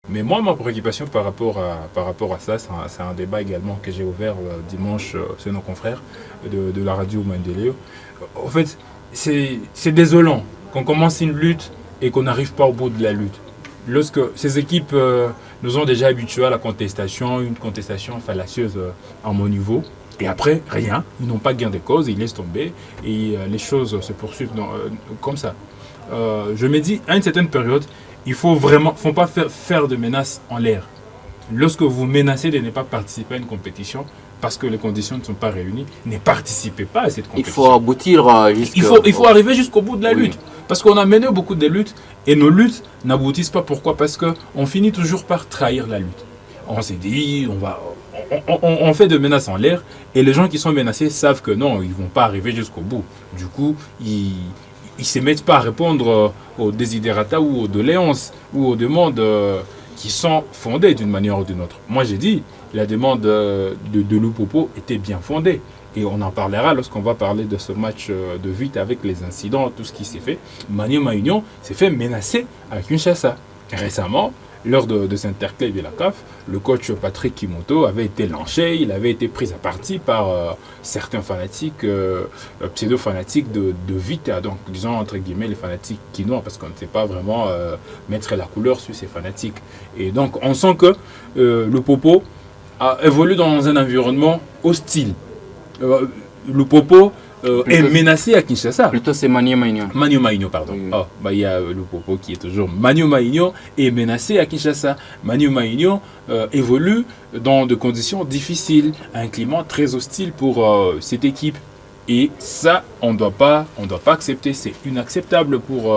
Mais moi, ma préoccupation par rapport à ça, c'est un débat également que j'ai ouvert dimanche chez nos confrères de la radio Mandeleo. En fait, c'est désolant qu'on commence une lutte et qu'on n'arrive pas au bout de la lutte. Lorsque ces équipes nous ont déjà habitués à la contestation, une contestation fallacieuse à mon niveau, et après, rien, ils n'ont pas gain de cause, ils laissent tomber et les choses se poursuivent comme ça. Je me dis, à une certaine période, il faut pas faire de menaces en l'air. Lorsque vous menacez de ne pas participer à une compétition, parce que les conditions ne sont pas réunies, ne participez pas à cette Il compétition. faut aboutir Il faut arriver jusqu'au bout de la lutte. Parce qu'on a mené beaucoup de luttes et nos luttes n'aboutissent pas. Pourquoi? Parce qu'on finit toujours par trahir la lutte. On s'est dit, on fait de menaces en l'air et les gens qui sont menacés savent que non, ils ne vont pas arriver jusqu'au bout. Du coup, ils ne se mettent pas à répondre aux désiderata ou aux doléances ou aux demandes qui sont fondées d'une manière ou d'une autre. Moi, j'ai dit, la demande de Lupopo était bien fondée. Et on en parlera lorsqu'on va parler de ce match de vite avec les incidents, tout ce qui s'est fait. Maniema Union s'est fait menacer à Kinshasa. Récemment, lors de cet interclub de la CAF, le coach Patrick Kimoto avait été lynché, il avait été pris à partie par certains fanatiques, pseudo-fanatiques de Vita, donc disons entre guillemets les fanatiques quinois, parce qu'on ne sait pas vraiment mettre la couleur sur ces fanatiques. Et donc on sent que le Popo a évolué dans un environnement hostile. Le Popo est menacé à Kinshasa. Plutôt c'est Maniema Union. Maniema Union, pardon. Oui. Oh, il y a le Popo qui est toujours. Maniema Union est menacé à Kinshasa. Maniema Union évolue dans de conditions difficiles, un climat très hostile pour cette équipe. Et ça, on ne doit pas accepter. C'est inacceptable pour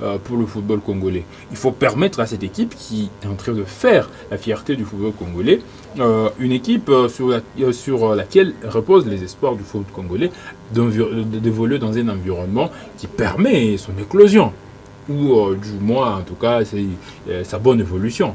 le football congolais. Il faut permettre à cette équipe qui est en train de faire la fierté du football congolais, une équipe sur laquelle reposent les espoirs du football congolais, d'évoluer dans un environnement qui permet son éclosion, ou du moins en tout cas sa bonne évolution.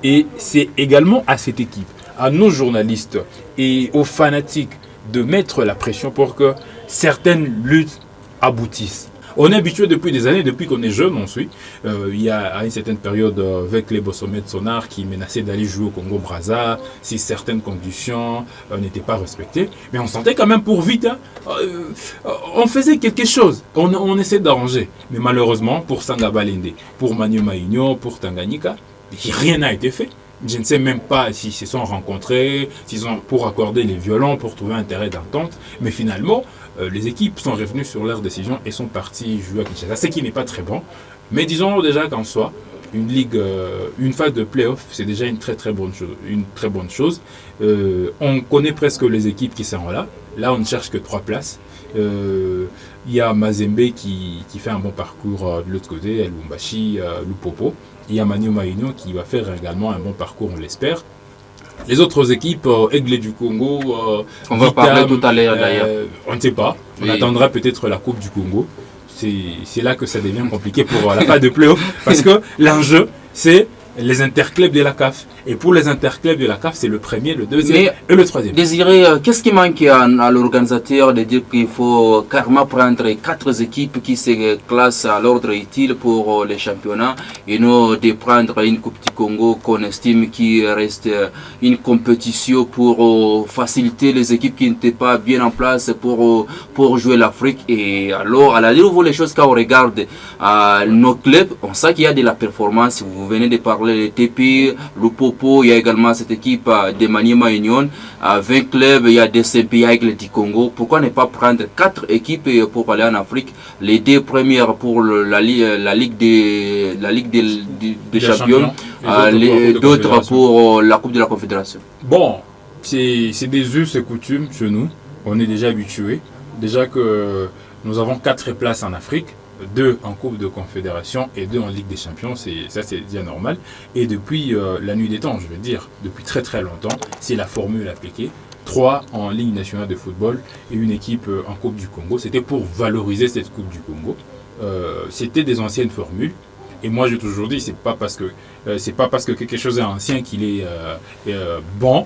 Et c'est également à cette équipe, à nos journalistes et aux fanatiques de mettre la pression pour que certaines luttes aboutissent. On est habitué depuis des années, depuis qu'on est jeune, on suit. Il y a à une certaine période avec les Bossomets de Sonar qui menaçaient d'aller jouer au Congo-Brazza si certaines conditions n'étaient pas respectées. Mais on sentait quand même pour vite, on faisait quelque chose, on essayait d'arranger. Mais malheureusement, pour Sangabalende, pour Maniema Union, pour Tanganyika, rien n'a été fait. Je ne sais même pas s'ils se sont rencontrés, s'ils ont pour accorder les violons, pour trouver un terrain d'entente. Mais finalement, les équipes sont revenues sur leur décision et sont parties jouer à Kinshasa, ce qui n'est pas très bon. Mais disons déjà qu'en soi, une ligue, une phase de play-off, c'est déjà une très bonne chose. On connaît presque les équipes qui sont là. Là, on ne cherche que 3 places. Il y a Mazembe qui fait un bon parcours de l'autre côté, Lubumbashi, Lupopo. Il y a Maniema Union qui va faire également un bon parcours, on l'espère. Les autres équipes, Aigle du Congo, on va parler tout à l'heure d'ailleurs. On ne sait pas. On attendra peut-être la Coupe du Congo. C'est là que ça devient compliqué pour la phase de play-off. Parce que l'enjeu, c'est les interclubs de la CAF. Et pour les interclubs de la CAF, c'est le premier, le deuxième et le troisième. Désiré, qu'est-ce qui manque à l'organisateur de dire qu'il faut carrément prendre 4 équipes qui se classent à l'ordre utile pour les championnats et non de prendre une Coupe du Congo qu'on estime qui reste une compétition pour faciliter les équipes qui n'étaient pas bien en place pour jouer l'Afrique. Et alors, à la dire les choses, quand on regarde nos clubs, on sait qu'il y a de la performance. Vous venez de parler de TP, Lupopo, il y a également cette équipe de Maniema Union, 20 clubs, il y a DCP, il y a Aigle du Congo. Pourquoi ne pas prendre 4 équipes pour aller en Afrique, les 2 premières pour la Ligue des champions, d'autres pour la Coupe de la Confédération? Bon, c'est des us et coutumes chez nous, on est déjà habitués. Déjà que nous avons 4 places en Afrique, 2 en Coupe de Confédération et 2 en Ligue des Champions, ça c'est déjà normal. Et depuis la nuit des temps, je veux dire, depuis très longtemps, c'est la formule appliquée. 3 en Ligue nationale de football et une équipe en Coupe du Congo. C'était pour valoriser cette Coupe du Congo. C'était des anciennes formules. Et moi j'ai toujours dit, c'est pas parce que quelque chose est ancien qu'il est bon.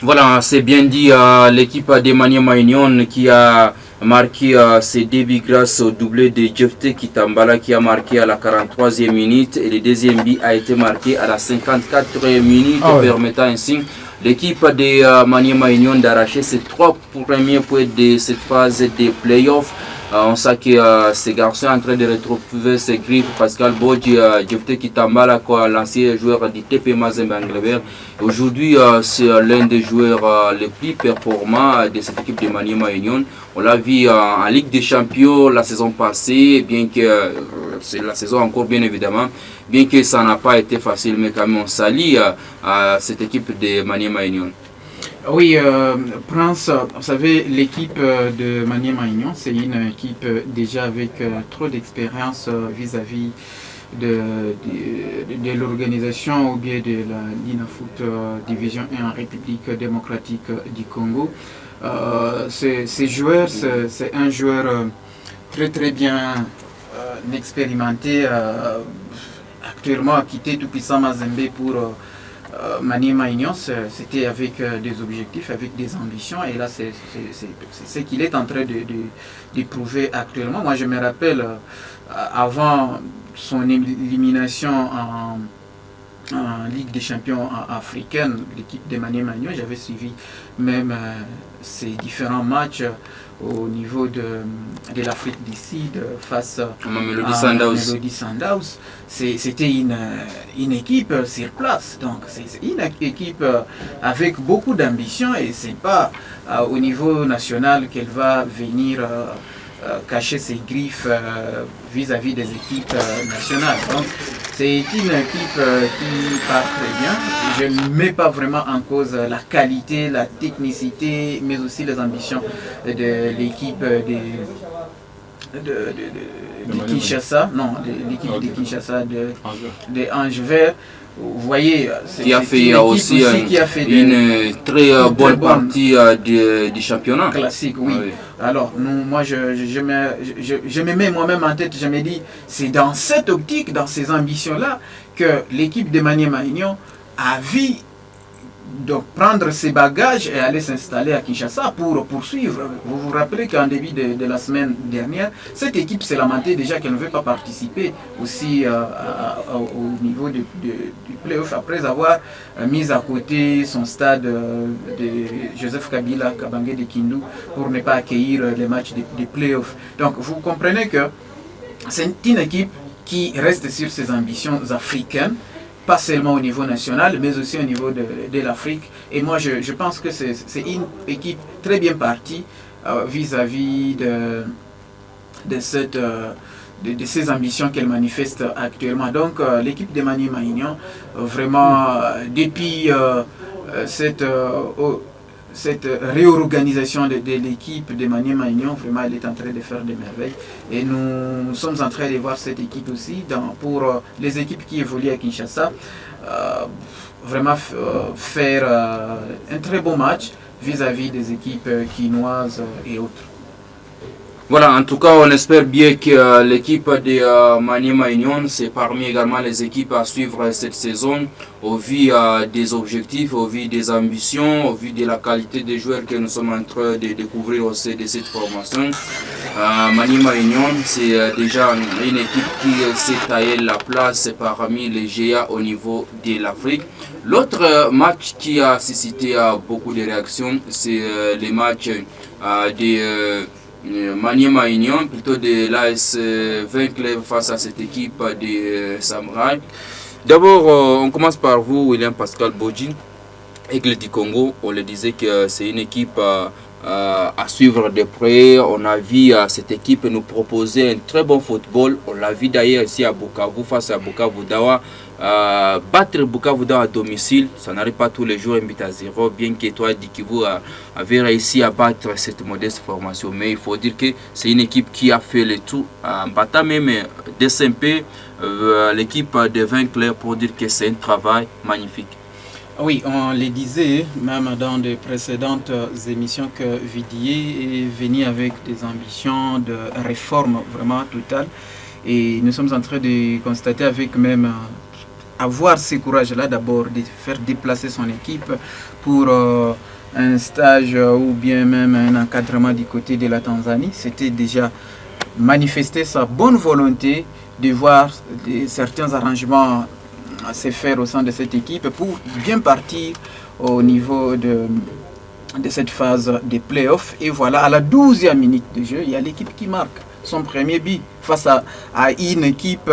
Voilà, c'est bien dit, l'équipe de Maniema Union qui a marqué ses débuts grâce au doublé de Jefte Kitambala qui a marqué à la 43e minute et le deuxième but a été marqué à la 54e minute, permettant ainsi l'équipe de Maniema Union d'arracher ses 3 premiers points de cette phase de playoffs. On sait que ces garçons sont en train de retrouver ses griffes. Pascal Bodji, Jefte Kitambala, l'ancien joueur du TP Mazembe Anglebert. Aujourd'hui, c'est l'un des joueurs les plus performants de cette équipe de Maniema Union. On l'a vu en Ligue des Champions la saison passée, bien que c'est la saison encore bien évidemment, bien que ça n'a pas été facile, mais quand même on salue cette équipe de Maniema Union. Oui, Prince, vous savez, l'équipe de Maniema Union, c'est une équipe déjà avec trop d'expérience vis-à-vis de l'organisation ou bien de la Linafoot Division 1 en République démocratique du Congo. Ces joueurs, c'est un joueur très bien expérimenté, actuellement a quitté Tout-Puissant Mazembe pour Maniema Union. C'était avec des objectifs, avec des ambitions, et là c'est ce qu'il est en train de prouver actuellement. Moi je me rappelle avant son élimination en Ligue des Champions africaine, l'équipe de Maniema Union, j'avais suivi même ces différents matchs au niveau de l'Afrique du Sud face à Mamelodi Sundowns. C'était une équipe sur place, donc c'est une équipe avec beaucoup d'ambition, et c'est pas au niveau national qu'elle va venir cacher ses griffes vis-à-vis des équipes nationales. Donc c'est une équipe qui part très bien. Je ne mets pas vraiment en cause la qualité, la technicité, mais aussi les ambitions de l'équipe de Kinshasa, non, de l'équipe de Kinshasa de Ange Vert. Vous voyez, qui a fait aussi une très bonne partie du championnat classique, oui. Oui. Alors, moi, je me mets moi-même en tête, je me dis, c'est dans cette optique, dans ces ambitions-là, que l'équipe de Maniema Union a vu donc prendre ses bagages et aller s'installer à Kinshasa pour poursuivre. Vous vous rappelez qu'en début de la semaine dernière, cette équipe s'est lamentée déjà qu'elle ne veut pas participer aussi au niveau du play-off, après avoir mis à côté son stade de Joseph Kabila Kabange de Kindu pour ne pas accueillir les matchs de play-off. Donc vous comprenez que c'est une équipe qui reste sur ses ambitions africaines, pas seulement au niveau national, mais aussi au niveau de l'Afrique. Et moi, je pense que c'est une équipe très bien partie vis-à-vis de ces ambitions qu'elle manifeste actuellement. Donc, l'équipe de Maniema Union, vraiment, depuis cette réorganisation de l'équipe de Maniema Union, vraiment elle est en train de faire des merveilles, et nous sommes en train de voir cette équipe aussi pour les équipes qui évoluent à Kinshasa vraiment faire un très beau match vis-à-vis des équipes quinoises et autres. Voilà, en tout cas, on espère bien que l'équipe de Maniema Union, c'est parmi également les équipes à suivre cette saison, au vu des objectifs, au vu des ambitions, au vu de la qualité des joueurs que nous sommes en train de découvrir au sein de cette formation. Maniema Union, c'est déjà une équipe qui s'est taillée la place parmi les GA au niveau de l'Afrique. L'autre match qui a suscité beaucoup de réactions, c'est les matchs de Maniema Union, plutôt de l'AS 20 Club face à cette équipe de Samouraï. D'abord, on commence par vous, William Pascal Bodji, Aigle du Congo. On le disait que c'est une équipe à suivre de près. On a vu cette équipe nous proposer un très bon football. On l'a vu d'ailleurs ici à Bukavu face à Bukavu Dawa. Battre Bukavu Dawa à domicile, ça n'arrive pas tous les jours, un but à 0, bien que toi, Dikivu, avait réussi à battre cette modeste formation. Mais il faut dire que c'est une équipe qui a fait le tout en battant même DSMP, l'équipe de 20 Club, pour dire que c'est un travail magnifique. Oui, on le disait même dans de précédentes émissions que Vidier est venu avec des ambitions de réforme vraiment totale. Et nous sommes en train de constater avec même avoir ce courage-là d'abord de faire déplacer son équipe pour un stage ou bien même un encadrement du côté de la Tanzanie. C'était déjà manifester sa bonne volonté de voir certains arrangements se faire au sein de cette équipe pour bien partir au niveau de cette phase des playoffs. Et voilà, à la 12e minute de jeu, il y a l'équipe qui marque son premier but face à une équipe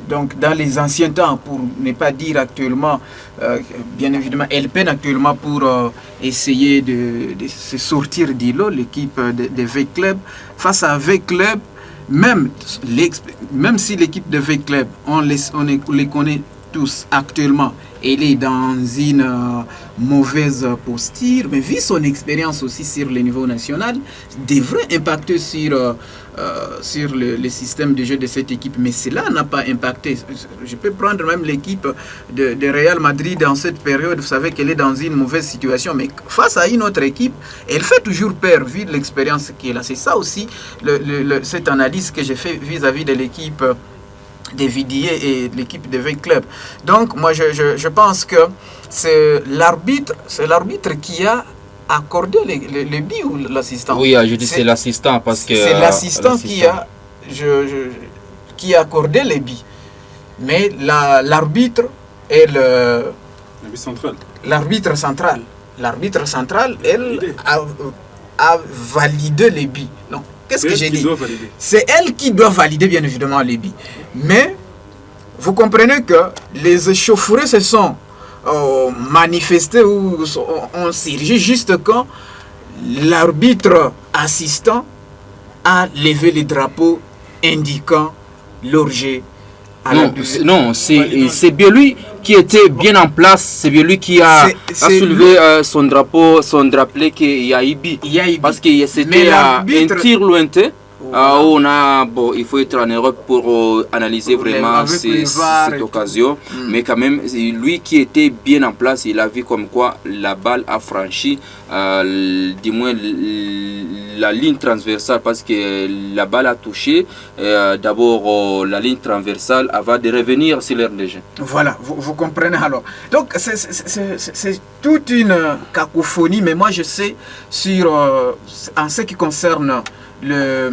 donc dans les anciens temps, pour ne pas dire actuellement, bien évidemment elle peine actuellement pour essayer de se sortir du lot, l'équipe de V-Club face à V-Club. Même si l'équipe de V-Club on les connaît tous actuellement, elle est dans une mauvaise posture, mais vu son expérience aussi sur le niveau national, devrait impacter sur le système de jeu de cette équipe. Mais cela n'a pas impacté. Je peux prendre même l'équipe de Real Madrid dans cette période. Vous savez qu'elle est dans une mauvaise situation, mais face à une autre équipe, elle fait toujours peur vu de l'expérience qu'elle a. C'est ça aussi cette analyse que j'ai fait vis-à-vis de l'équipe de Vidier et de l'équipe de V-Club. Donc moi je pense que c'est l'arbitre qui a accordé les buts ou l'assistant. Oui, je dis c'est l'assistant parce que c'est l'assistant qui a accordé les buts. Mais l'arbitre est l'arbitre central. L'arbitre central, elle a validé les buts. Non. Qu'est-ce que j'ai dit? C'est elle qui doit valider bien évidemment les buts. Mais vous comprenez que les échauffourées se sont manifestés ou ont surgi juste quand l'arbitre assistant a levé les drapeaux indiquant l'orgie. Non, c'est bien lui qui était bien en place, c'est bien lui qui a soulevé son drapeau qu'il y a Ibi. Parce que c'était un tir lointain. Il faut être en Europe pour analyser vraiment cette occasion. Mais quand même, lui qui était bien en place, il a vu comme quoi la balle a franchi du moins la ligne transversale, parce que la balle a touché d'abord la ligne transversale avant de revenir sur l'aire de jeu. Voilà, vous comprenez alors. Donc c'est toute une cacophonie, mais moi je sais en ce qui concerne les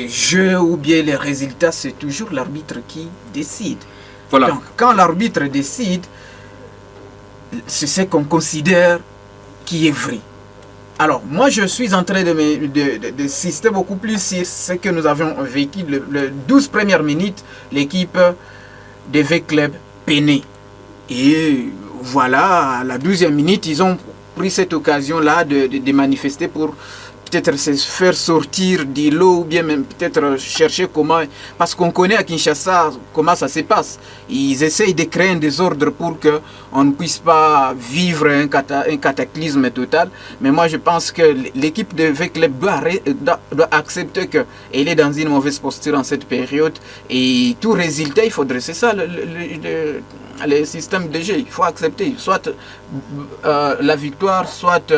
jeux ou bien les résultats, c'est toujours l'arbitre qui décide. Voilà. Donc quand l'arbitre décide, c'est ce qu'on considère qui est vrai. Alors moi je suis en train de insister beaucoup plus sur ce que nous avions vécu les 12 premières minutes, l'équipe de V-Club peinait. Et voilà, à la 12e minute, ils ont pris cette occasion-là de manifester pour peut-être se faire sortir de l'eau ou bien même peut-être chercher comment, parce qu'on connaît à Kinshasa comment ça se passe. Ils essayent de créer un désordre pour qu'on ne puisse pas vivre un cataclysme total. Mais moi je pense que l'équipe de V-Club doit accepter qu'elle est dans une mauvaise posture en cette période, et tout résultat, il faudrait, c'est ça le système de jeu, il faut accepter soit la victoire, soit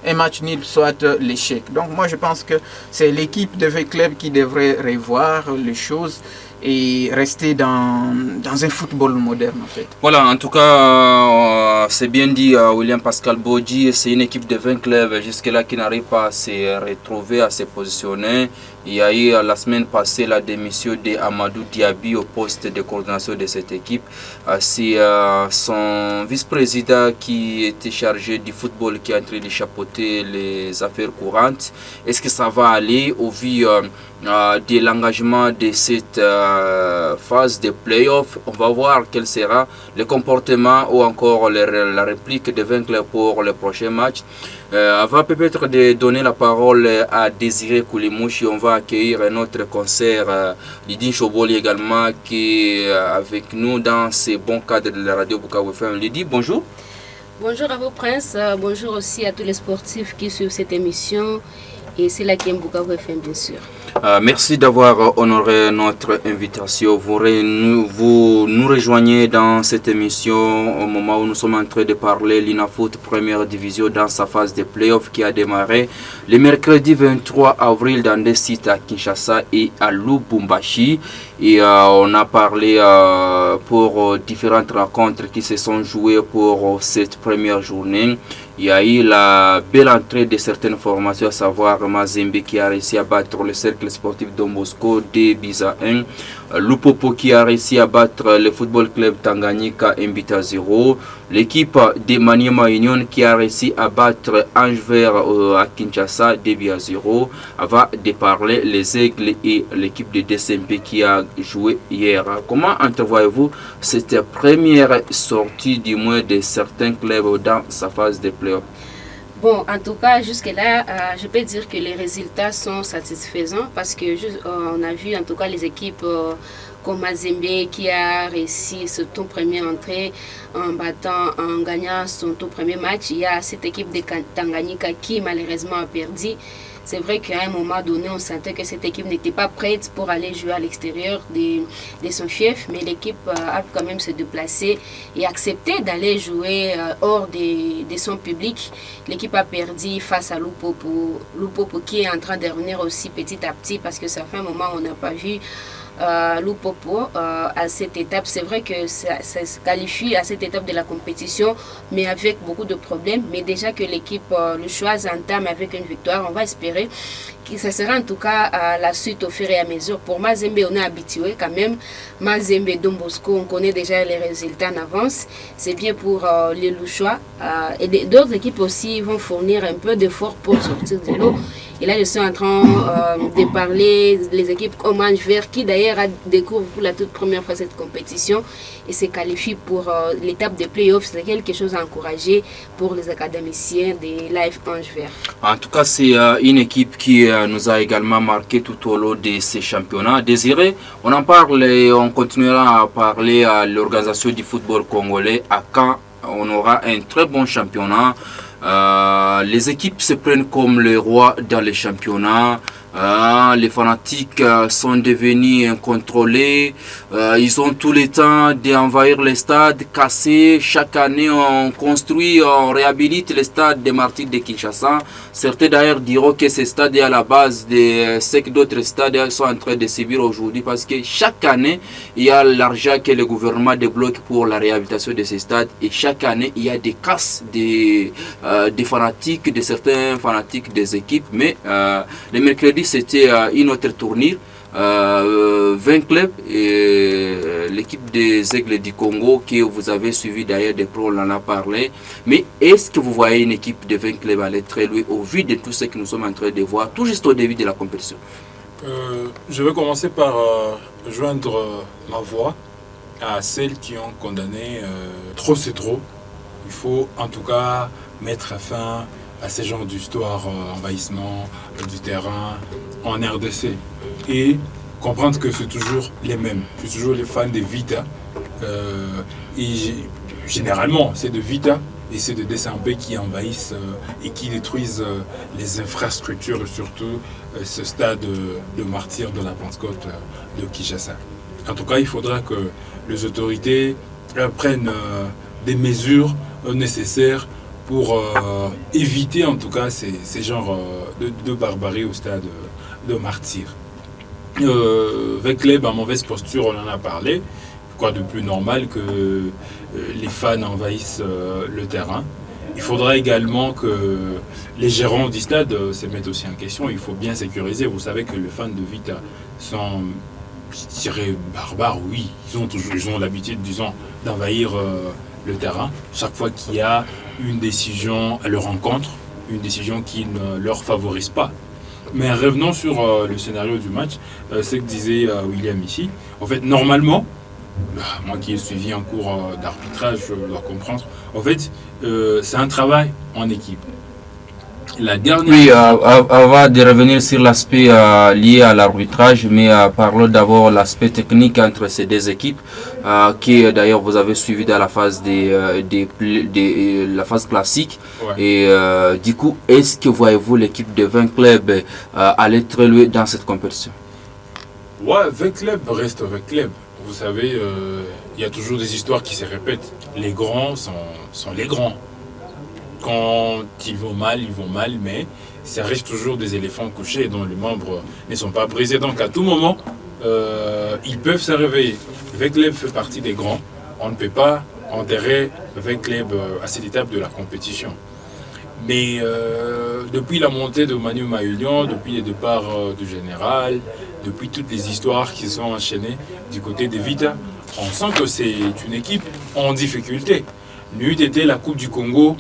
un match nul, soit l'échec. Donc moi je pense que c'est l'équipe de V-Club qui devrait revoir les choses et rester dans un football moderne en fait. Voilà, en tout cas, c'est bien dit, William Pascal Bodji, c'est une équipe de 20 clubs jusque-là qui n'arrive pas à se retrouver, à se positionner. Il y a eu la semaine passée la démission d'Amadou Diaby au poste de coordination de cette équipe. C'est son vice-président qui était chargé du football qui est en train de chapeauter les affaires courantes. Est-ce que ça va aller au vu de l'engagement de cette phase de play-off? On va voir quel sera le comportement ou encore la réplique de vaincre pour le prochain match. Avant peut-être de donner la parole à Désiré Koulimouchi, on va accueillir un autre concert, Lydie Choboli également, qui est avec nous dans ces bons cadres de la radio Bukavu FM. Lydie, bonjour. Bonjour à vous, Prince. Bonjour aussi à tous les sportifs qui suivent cette émission. Et c'est la Game Bukavu FM, bien sûr. Merci d'avoir honoré notre invitation. Vous nous rejoignez dans cette émission au moment où nous sommes en train de parler l'INAFOOT première division dans sa phase de playoff qui a démarré le mercredi 23 avril dans des sites à Kinshasa et à Lubumbashi. Et on a parlé pour différentes rencontres qui se sont jouées pour cette première journée. Il y a eu la belle entrée de certaines formations, à savoir Mazembe qui a réussi à battre le cercle sportif Don Bosco 2-1. Lupopo qui a réussi à battre le football club Tanganyika 1-0. L'équipe de Maniema Union qui a réussi à battre Ange Vert à Kinshasa 2-0. Avant de parler les Aigles et l'équipe de DSMP qui a joué hier. Comment entrevoyez-vous cette première sortie du moins de certains clubs dans sa phase de playoff? Bon, en tout cas, jusque-là, je peux dire que les résultats sont satisfaisants parce que on a vu en tout cas les équipes comme Mazembe qui a réussi son tout premier entrée en gagnant son tout premier match. Il y a cette équipe de Tanganyika qui malheureusement a perdu. C'est vrai qu'à un moment donné, on sentait que cette équipe n'était pas prête pour aller jouer à l'extérieur de son fief, mais l'équipe a quand même se déplacé et accepté d'aller jouer hors de son public. L'équipe a perdu face à Lupopo. Lupopo qui est en train de revenir aussi petit à petit parce que ça fait un moment où on n'a pas vu Lupopo à cette étape. C'est vrai que ça se qualifie à cette étape de la compétition, mais avec beaucoup de problèmes. Mais déjà que l'équipe, le choix entame avec une victoire, on va espérer que ça sera en tout cas la suite au fur et à mesure. Pour Mazembe, on est habitué quand même. Mazembe, Don Bosco, on connaît déjà les résultats en avance. C'est bien pour les Louchois. Et d'autres équipes aussi vont fournir un peu d'efforts pour sortir de l'eau. Et là, je suis en train de parler des équipes comme Ange Vert qui d'ailleurs découvre pour la toute première fois cette compétition et se qualifie pour l'étape des playoffs. C'est quelque chose à encourager pour les académiciens de l'AF Ange Vert. En tout cas, c'est une équipe qui nous a également marqué tout au long de ces championnats. Désiré, on en parle et on continuera à parler à l'organisation du football congolais à quand on aura un très bon championnat. Les équipes se prennent comme les rois dans les championnats. Les fanatiques sont devenus incontrôlés. Ils ont tout le temps d'envahir les stades, casser. Chaque année, on construit, on réhabilite les stades des martyrs de Kinshasa. Certains d'ailleurs diront que ces stades est à la base de ce que d'autres stades sont en train de subir aujourd'hui parce que chaque année, il y a l'argent que le gouvernement débloque pour la réhabilitation de ces stades et chaque année, il y a des casses des fanatiques, de certains fanatiques des équipes. Mais le mercredi, c'était une autre tournure. 20 clubs et l'équipe des Aigles du Congo que vous avez suivi d'ailleurs des pros, on en a parlé. Mais est-ce que vous voyez une équipe de 20 clubs aller très loin au vu de tout ce que nous sommes en train de voir tout juste au début de la compétition? Je vais commencer par joindre ma voix à celles qui ont condamné trop c'est trop. Il faut en tout cas mettre fin à ces genres d'histoires, envahissement du terrain en RDC et comprendre que c'est toujours les mêmes, c'est toujours les fans de Vita et généralement c'est de Vita et c'est de DSMP qui envahissent et qui détruisent les infrastructures et surtout ce stade de martyrs de la Pentecôte de Kinshasa. En tout cas, il faudra que les autorités prennent des mesures nécessaires pour éviter en tout cas ces genres de barbarie au stade de martyrs. Avec club en mauvaise posture, on en a parlé. Quoi de plus normal que les fans envahissent le terrain. Il faudra également que les gérants du stade se mettent aussi en question. Il faut bien sécuriser. Vous savez que les fans de Vita sont, je dirais, barbares, oui. Ils ont l'habitude, disons, d'envahir le terrain. Chaque fois qu'il y a une décision à leur encontre, une décision qui ne leur favorise pas. Mais revenons sur le scénario du match, ce que disait William ici. En fait, normalement, moi qui ai suivi un cours d'arbitrage, je dois comprendre, en fait, c'est un travail en équipe. La dernière... Oui, avant de revenir sur l'aspect lié à l'arbitrage, mais parlons d'abord l'aspect technique entre ces deux équipes, qui d'ailleurs vous avez suivi dans la phase la phase classique. Ouais. Et du coup, est-ce que voyez-vous l'équipe de 20 clubs aller très loin dans cette compétition? Ouais, 20 clubs reste 20 clubs. Vous savez, il y a toujours des histoires qui se répètent. Les grands sont les grands. Quand ils vont mal, mais ça reste toujours des éléphants couchés dont les membres ne sont pas brisés. Donc à tout moment, ils peuvent se réveiller. Vecleb fait partie des grands. On ne peut pas enterrer Vecleb à cette étape de la compétition. Mais depuis la montée de Maniuma Union, depuis les départs du général, depuis toutes les histoires qui sont enchaînées du côté de Vita, on sent que c'est une équipe en difficulté. N'eût été la Coupe du Congo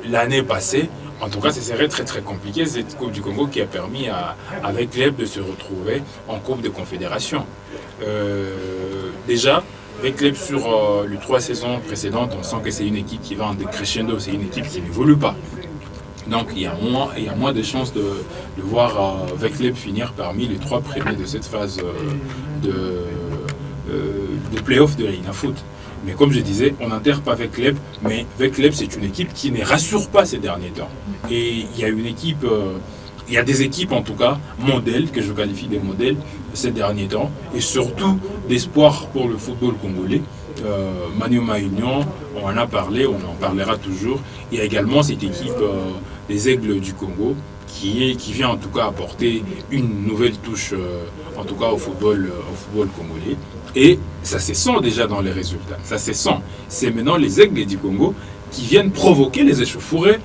l'année passée, en tout cas, ce serait très très compliqué, cette Coupe du Congo qui a permis à Vecleb de se retrouver en Coupe de Confédération. Déjà, Vecleb sur les 3 saisons précédentes, on sent que c'est une équipe qui va en décrescendo, c'est une équipe qui n'évolue pas. Donc il y a moins de chances de voir Vecleb finir parmi les 3 premiers de cette phase de play-off de la INAFoot. Mais comme je disais, on n'enterre pas Vecleb, mais Vecleb c'est une équipe qui ne rassure pas ces derniers temps. Et il y a il y a des équipes en tout cas, modèles, que je qualifie des modèles ces derniers temps, et surtout d'espoir pour le football congolais. Maniuma Union, on en a parlé, on en parlera toujours. Il y a également cette équipe des Aigles du Congo qui vient en tout cas apporter une nouvelle touche en tout cas au football congolais. Et ça se sent déjà dans les résultats, ça se sent. C'est maintenant les Aigles du Congo qui viennent provoquer les échauffourées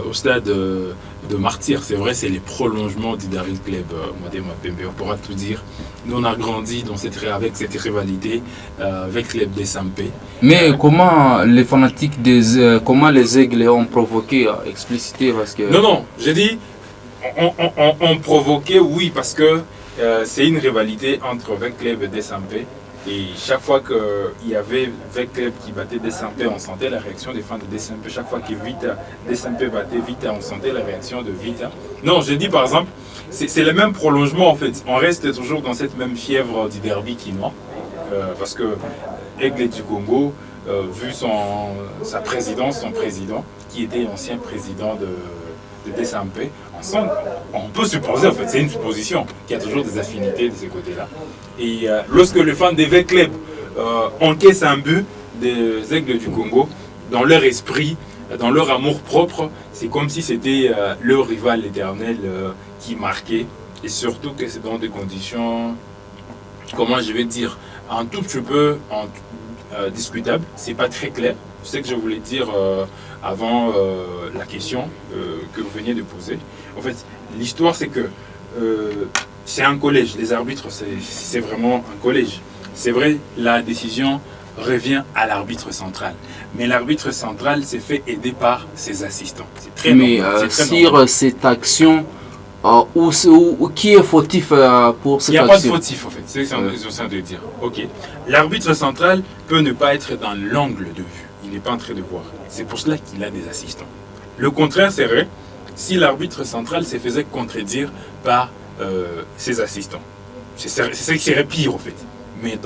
au stade de Martyr. C'est vrai, c'est les prolongements du Daryl Club Modema Pembe. On pourra tout dire. Nous, on a grandi avec cette rivalité avec Club des Sampé. Mais comment les fanatiques comment les Aigles ont provoqué, explicité parce que... Non, j'ai dit, on provoqué, oui, parce que c'est une rivalité entre Club et des Sampé. Et chaque fois qu'il y avait Vecleb qui battait Desampé, on sentait la réaction des fans de Desampé. Chaque fois que Desampé battait Vita, on sentait la réaction de Vita. Non, j'ai dit par exemple, c'est le même prolongement en fait. On reste toujours dans cette même fièvre du derby quinois. Parce que Aigle du Congo, vu sa présidence, son président, qui était ancien président de Desampé, on peut supposer, en fait, c'est une supposition, qu'il y a toujours des affinités de ce côté-là. Et lorsque les fans des Vecleb encaissent un but des Aigles du Congo, dans leur esprit, dans leur amour propre, c'est comme si c'était leur rival éternel qui marquait. Et surtout que c'est dans des conditions, comment je vais dire, un tout petit peu discutable. C'est pas très clair. Je sais que je voulais dire avant la question que vous veniez de poser. En fait, l'histoire c'est que c'est un collège. Les arbitres, c'est vraiment un collège. C'est vrai, la décision revient à l'arbitre central. Mais l'arbitre central s'est fait aider par ses assistants. C'est très normal. Sur cette action, qui est fautif pour cette action? Il n'y a pas de fautif en fait, c'est ce que je suis de dire. Ok. L'arbitre central peut ne pas être dans l'angle de vue. Il n'est pas en train de voir. C'est pour cela qu'il a des assistants. Le contraire serait si l'arbitre central se faisait contredire par ses assistants. C'est ça qui serait pire en fait. Mais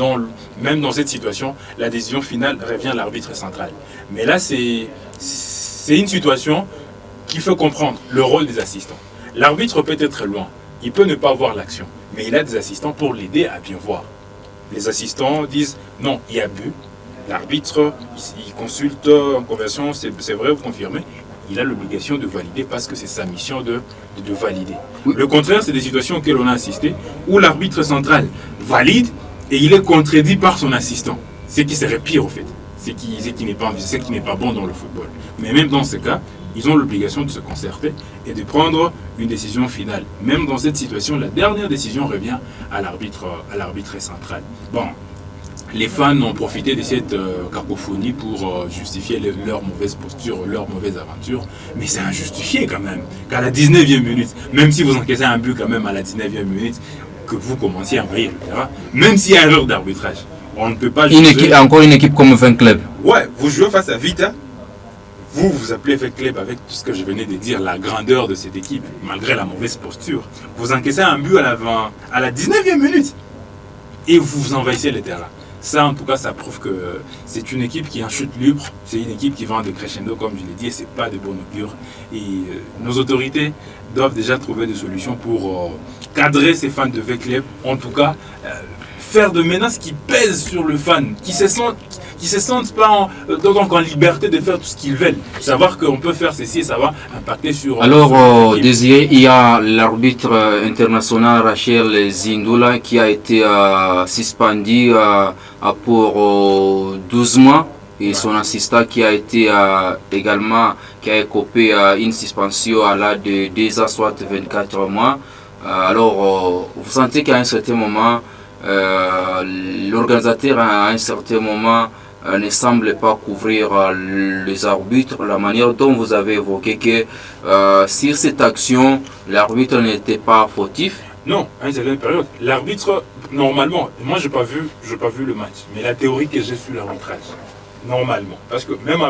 même dans cette situation, la décision finale revient à l'arbitre central. Mais là, c'est une situation qui fait comprendre le rôle des assistants. L'arbitre peut être loin, il peut ne pas voir l'action, mais il a des assistants pour l'aider à bien voir. Les assistants disent non, il y a but. L'arbitre, il consulte en conversion, c'est vrai, vous confirmez. Il a l'obligation de valider parce que c'est sa mission de valider. Oui. Le contraire, c'est des situations auxquelles on a assisté, où l'arbitre central valide et il est contredit par son assistant. Ce qui serait pire, en fait. Ce qui n'est pas bon dans le football. Mais même dans ce cas, ils ont l'obligation de se concerter et de prendre une décision finale. Même dans cette situation, la dernière décision revient à l'arbitre central. Bon, les fans ont profité de cette cacophonie pour justifier leur mauvaise posture, leur mauvaise aventure. Mais c'est injustifié quand même, qu'à la 19e minute, même si vous encaissez un but quand même à la 19e minute, que vous commenciez à envahir le terrain, même s'il y a erreur d'arbitrage, on ne peut pas juger... Encore une équipe comme Vecleb. Ouais, vous jouez face à Vita, vous appelez Vecleb avec tout ce que je venais de dire, la grandeur de cette équipe, malgré la mauvaise posture. Vous encaissez un but à la 19e minute et vous envahissez le terrain. Ça, en tout cas, ça prouve que c'est une équipe qui est en chute libre, c'est une équipe qui va en décrescendo, comme je l'ai dit, et ce n'est pas de bonne augure. Et nos autorités doivent déjà trouver des solutions pour cadrer ces fans de Vecleb, en tout cas faire de menaces qui pèsent sur le fan, qui se sentent pas en liberté de faire tout ce qu'ils veulent. Savoir qu'on peut faire ceci et ça va impacter sur... Alors, Désiré, il y a l'arbitre international Rachel Zindoula qui a été suspendu pour 12 mois et son assistant qui a été également qui a écopé une suspension à l'âge de 2 ans, soit 24 mois. Alors, vous sentez qu'à un certain moment, l'organisateur à un certain moment ne semble pas couvrir les arbitres, la manière dont vous avez évoqué que sur cette action, l'arbitre n'était pas fautif. Non, à une certaine période, l'arbitre, normalement, moi j'ai pas vu le match, mais la théorie que j'ai sur l'arbitrage, normalement, parce que même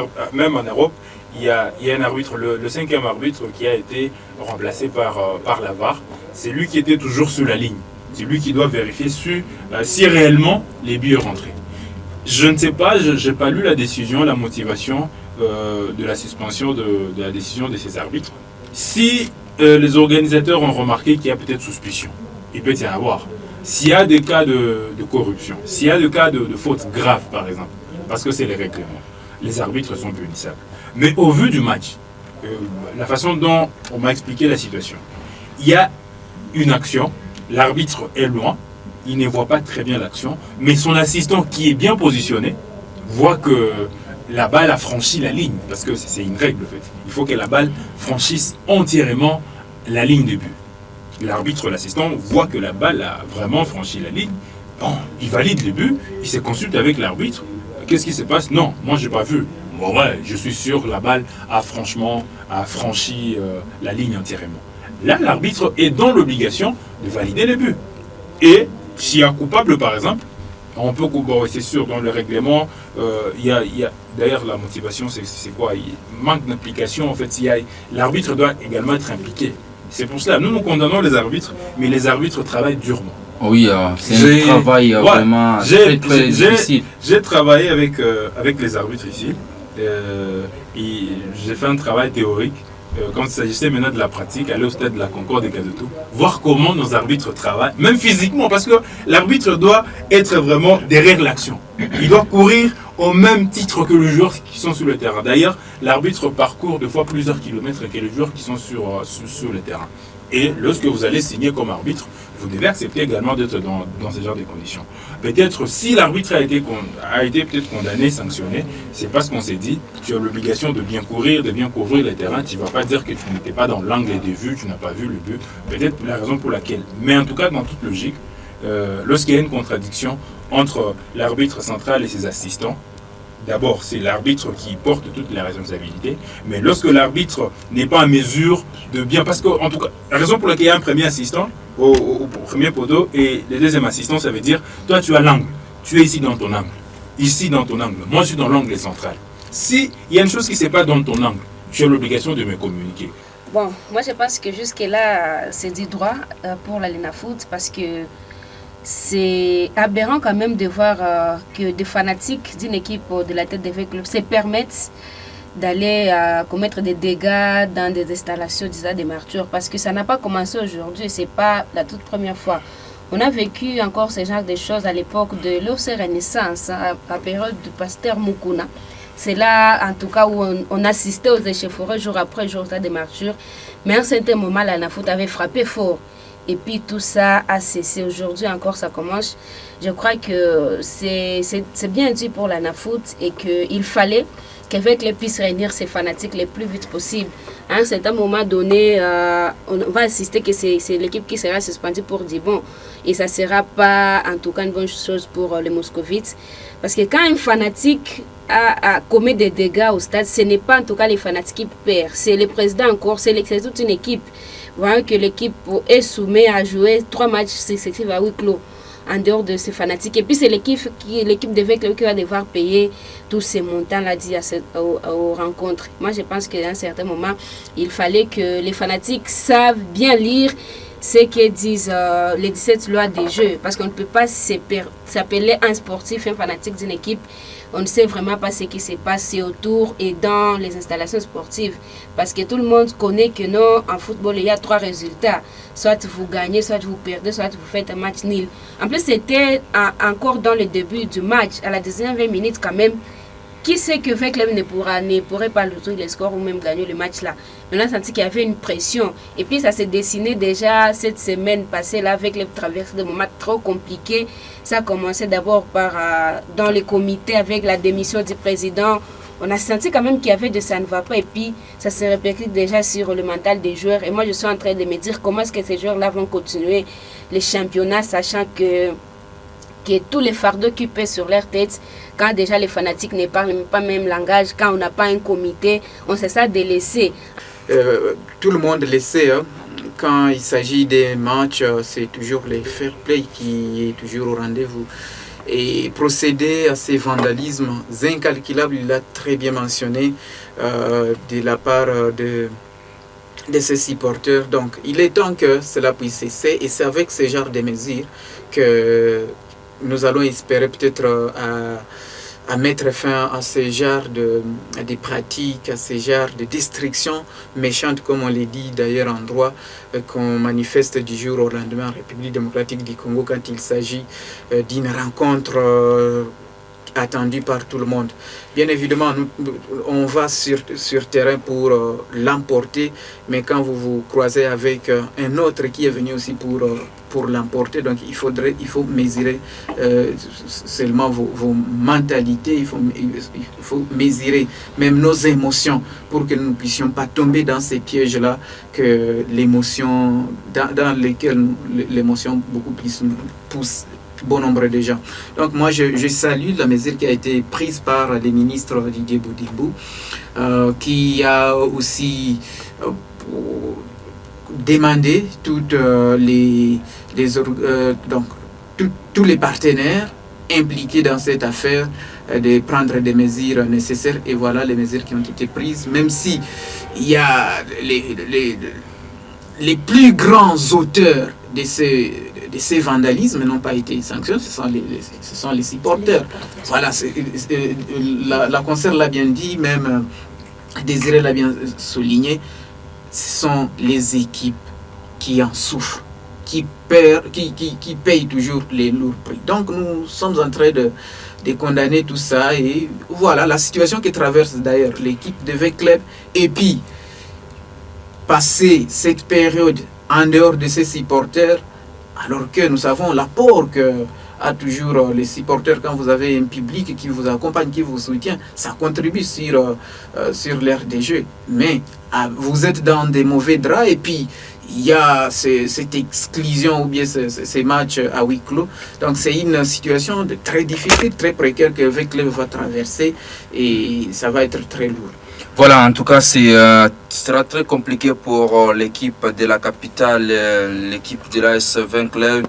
en Europe, il y a un arbitre, le 5e arbitre qui a été remplacé par la VAR, c'est lui qui était toujours sur la ligne, c'est lui qui doit vérifier si réellement les buts sont rentrés. Je ne sais pas, je n'ai pas lu la décision, la motivation de la suspension de la décision de ces arbitres. Si les organisateurs ont remarqué qu'il y a peut-être suspicion, il peut y en avoir. S'il y a des cas de corruption, s'il y a des cas de fautes graves par exemple, parce que c'est les règlements, les arbitres sont punissables. Mais au vu du match, la façon dont on m'a expliqué la situation, il y a une action, l'arbitre est loin, il ne voit pas très bien l'action, mais son assistant qui est bien positionné voit que la balle a franchi la ligne, parce que c'est une règle en fait. Il faut que la balle franchisse entièrement la ligne de but. L'arbitre, l'assistant, voit que la balle a vraiment franchi la ligne. Bon, il valide le but, il se consulte avec l'arbitre. Qu'est-ce qui se passe? Non, moi je n'ai pas vu. Bon ouais, je suis sûr que la balle a franchi la ligne entièrement. Là, l'arbitre est dans l'obligation de valider le but. Et s'il y a coupable par exemple, on peut couper, c'est sûr, dans le règlement, il y a d'ailleurs la motivation, c'est quoi? Il manque d'implication, en fait, l'arbitre doit également être impliqué. C'est pour cela, nous condamnons les arbitres, mais les arbitres travaillent durement. Oui, c'est un travail vraiment très difficile. J'ai travaillé avec les arbitres ici, et j'ai fait un travail théorique. Quand il s'agissait maintenant de la pratique, aller au stade de la Concorde et Kadoto, voir comment nos arbitres travaillent, même physiquement, parce que l'arbitre doit être vraiment derrière l'action. Il doit courir au même titre que les joueurs qui sont sur le terrain. D'ailleurs, l'arbitre parcourt des fois plusieurs kilomètres que les joueurs qui sont sur le terrain. Et lorsque vous allez signer comme arbitre, vous devez accepter également d'être dans ce genre de conditions. Peut-être si l'arbitre a été peut-être condamné, sanctionné, c'est parce qu'on s'est dit, tu as l'obligation de bien courir, de bien couvrir le terrain, tu ne vas pas dire que tu n'étais pas dans l'angle des vues, tu n'as pas vu le but, peut-être la raison pour laquelle. Mais en tout cas, dans toute logique, lorsqu'il y a une contradiction entre l'arbitre central et ses assistants, d'abord, c'est l'arbitre qui porte toutes les responsabilités, mais lorsque l'arbitre n'est pas en mesure de bien... Parce que, en tout cas, la raison pour laquelle il y a un premier assistant au premier poteau et le deuxième assistant, ça veut dire, toi tu as l'angle, tu es ici dans ton angle, ici dans ton angle, moi je suis dans l'angle central. S'il y a une chose qui ne se passe pas dans ton angle, tu as l'obligation de me communiquer. Bon, moi je pense que jusque-là, c'est du droit pour la Linafoot parce que c'est aberrant quand même de voir que des fanatiques d'une équipe de la tête des clubs se permettent d'aller commettre des dégâts dans des installations des martyrs parce que ça n'a pas commencé aujourd'hui, c'est pas la toute première fois. On a vécu encore ce genre de choses à l'époque de l'OC Renaissance, à la période du pasteur Mukuna. C'est là, en tout cas, où on assistait aux échauffourées jour après jour des martyrs. Mais à un certain moment, la Linafoot avait frappé fort. Et puis tout ça a cessé. Aujourd'hui encore, ça commence. Je crois que c'est bien dit pour la Linafoot et qu'il fallait qu'avec les puissent réunir ces fanatiques le plus vite possible. À un certain moment donné, on va insister que c'est l'équipe qui sera suspendue pour dire bon. Et ça ne sera pas en tout cas une bonne chose pour les Moscovites. Parce que quand un fanatique a commis des dégâts au stade, ce n'est pas en tout cas les fanatiques qui perdent. C'est le président encore, c'est toute une équipe. Voyons que l'équipe est soumise à jouer 3 matchs successifs à huis clos en dehors de ces fanatiques. Et puis c'est l'équipe de Veclub qui va devoir payer tous ces montants-là dit aux rencontres. Moi je pense qu'à un certain moment, il fallait que les fanatiques savent bien lire ce que disent les 17 lois des jeux, parce qu'on ne peut pas s'appeler un sportif, un fanatique d'une équipe. On ne sait vraiment pas ce qui s'est passé autour et dans les installations sportives. Parce que tout le monde connaît que non, en football, il y a 3 résultats. Soit vous gagnez, soit vous perdez, soit vous faites un match nul. En plus, c'était encore dans le début du match, à la 19e minute quand même. Qui sait que Veclem ne pourrait pas ouvrir le score ou même gagner le match là. On a senti qu'il y avait une pression. Et puis ça s'est dessiné déjà cette semaine passée là avec les traversées de moments trop compliqués. Ça a commencé d'abord par dans le comité avec la démission du président. On a senti quand même qu'il y avait de ça ne va pas. Et puis ça se répercute déjà sur le mental des joueurs. Et moi je suis en train de me dire comment est-ce que ces joueurs là vont continuer les championnats, sachant que tous les fardeaux qui pèsent sur leur tête, quand déjà les fanatiques ne parlent pas le même langage, quand on n'a pas un comité, on sait ça délaisser. Tout le monde le sait, hein. Quand il s'agit des matchs, c'est toujours le fair play qui est toujours au rendez-vous. Et procéder à ces vandalismes incalculables, il l'a très bien mentionné, de la part de ces supporters. Donc il est temps que cela puisse cesser, et c'est avec ce genre de mesures que nous allons espérer peut-être à mettre fin à ce genre de pratiques, à ce genre de destructions méchantes, comme on l'a dit d'ailleurs en droit, qu'on manifeste du jour au lendemain en République démocratique du Congo quand il s'agit d'une rencontre attendue par tout le monde. Bien évidemment, on va sur terrain pour l'emporter, mais quand vous vous croisez avec un autre qui est venu aussi pour l'emporter, donc il faut mesurer seulement vos mentalités, il faut mesurer même nos émotions pour que nous ne puissions pas tomber dans ces pièges-là, que l'émotion, dans lesquels l'émotion beaucoup plus nous pousse bon nombre de gens. Donc moi je salue la mesure qui a été prise par le ministre Didier Boudibou, qui a aussi demandé toutes tous les partenaires impliqués dans cette affaire de prendre des mesures nécessaires, et voilà les mesures qui ont été prises, même si il y a les plus grands auteurs de ces vandalismes n'ont pas été sanctionnés, ce sont les supporters. Voilà, la concert l'a bien dit, même Désiré l'a bien souligné, ce sont les équipes qui en souffrent, qui payent toujours les lourds prix. Donc nous sommes en train de condamner tout ça, et voilà la situation que traverse d'ailleurs l'équipe de Veclem, et puis passer cette période en dehors de ses supporters, alors que nous savons l'apport que a toujours les supporters. Quand vous avez un public qui vous accompagne, qui vous soutient, ça contribue sur l'aire des jeux. Mais vous êtes dans des mauvais draps, et puis il y a cette exclusion ou bien ces matchs à huis clos. Donc c'est une situation très difficile, très précaire que Veclem va traverser, et ça va être très lourd. Voilà, en tout cas, ce sera très compliqué pour l'équipe de la capitale, l'équipe de l'AS Veclem.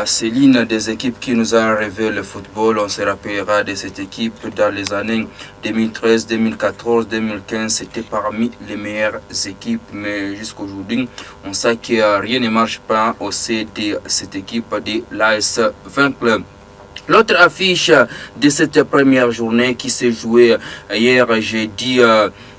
C'est l'une des équipes qui nous a rêvé le football. On se rappellera de cette équipe dans les années 2013, 2014, 2015. C'était parmi les meilleures équipes, mais jusqu'aujourd'hui, on sait que rien ne marche pas au sein de cette équipe de l'AS Veclem. L'autre affiche de cette première journée qui s'est jouée hier jeudi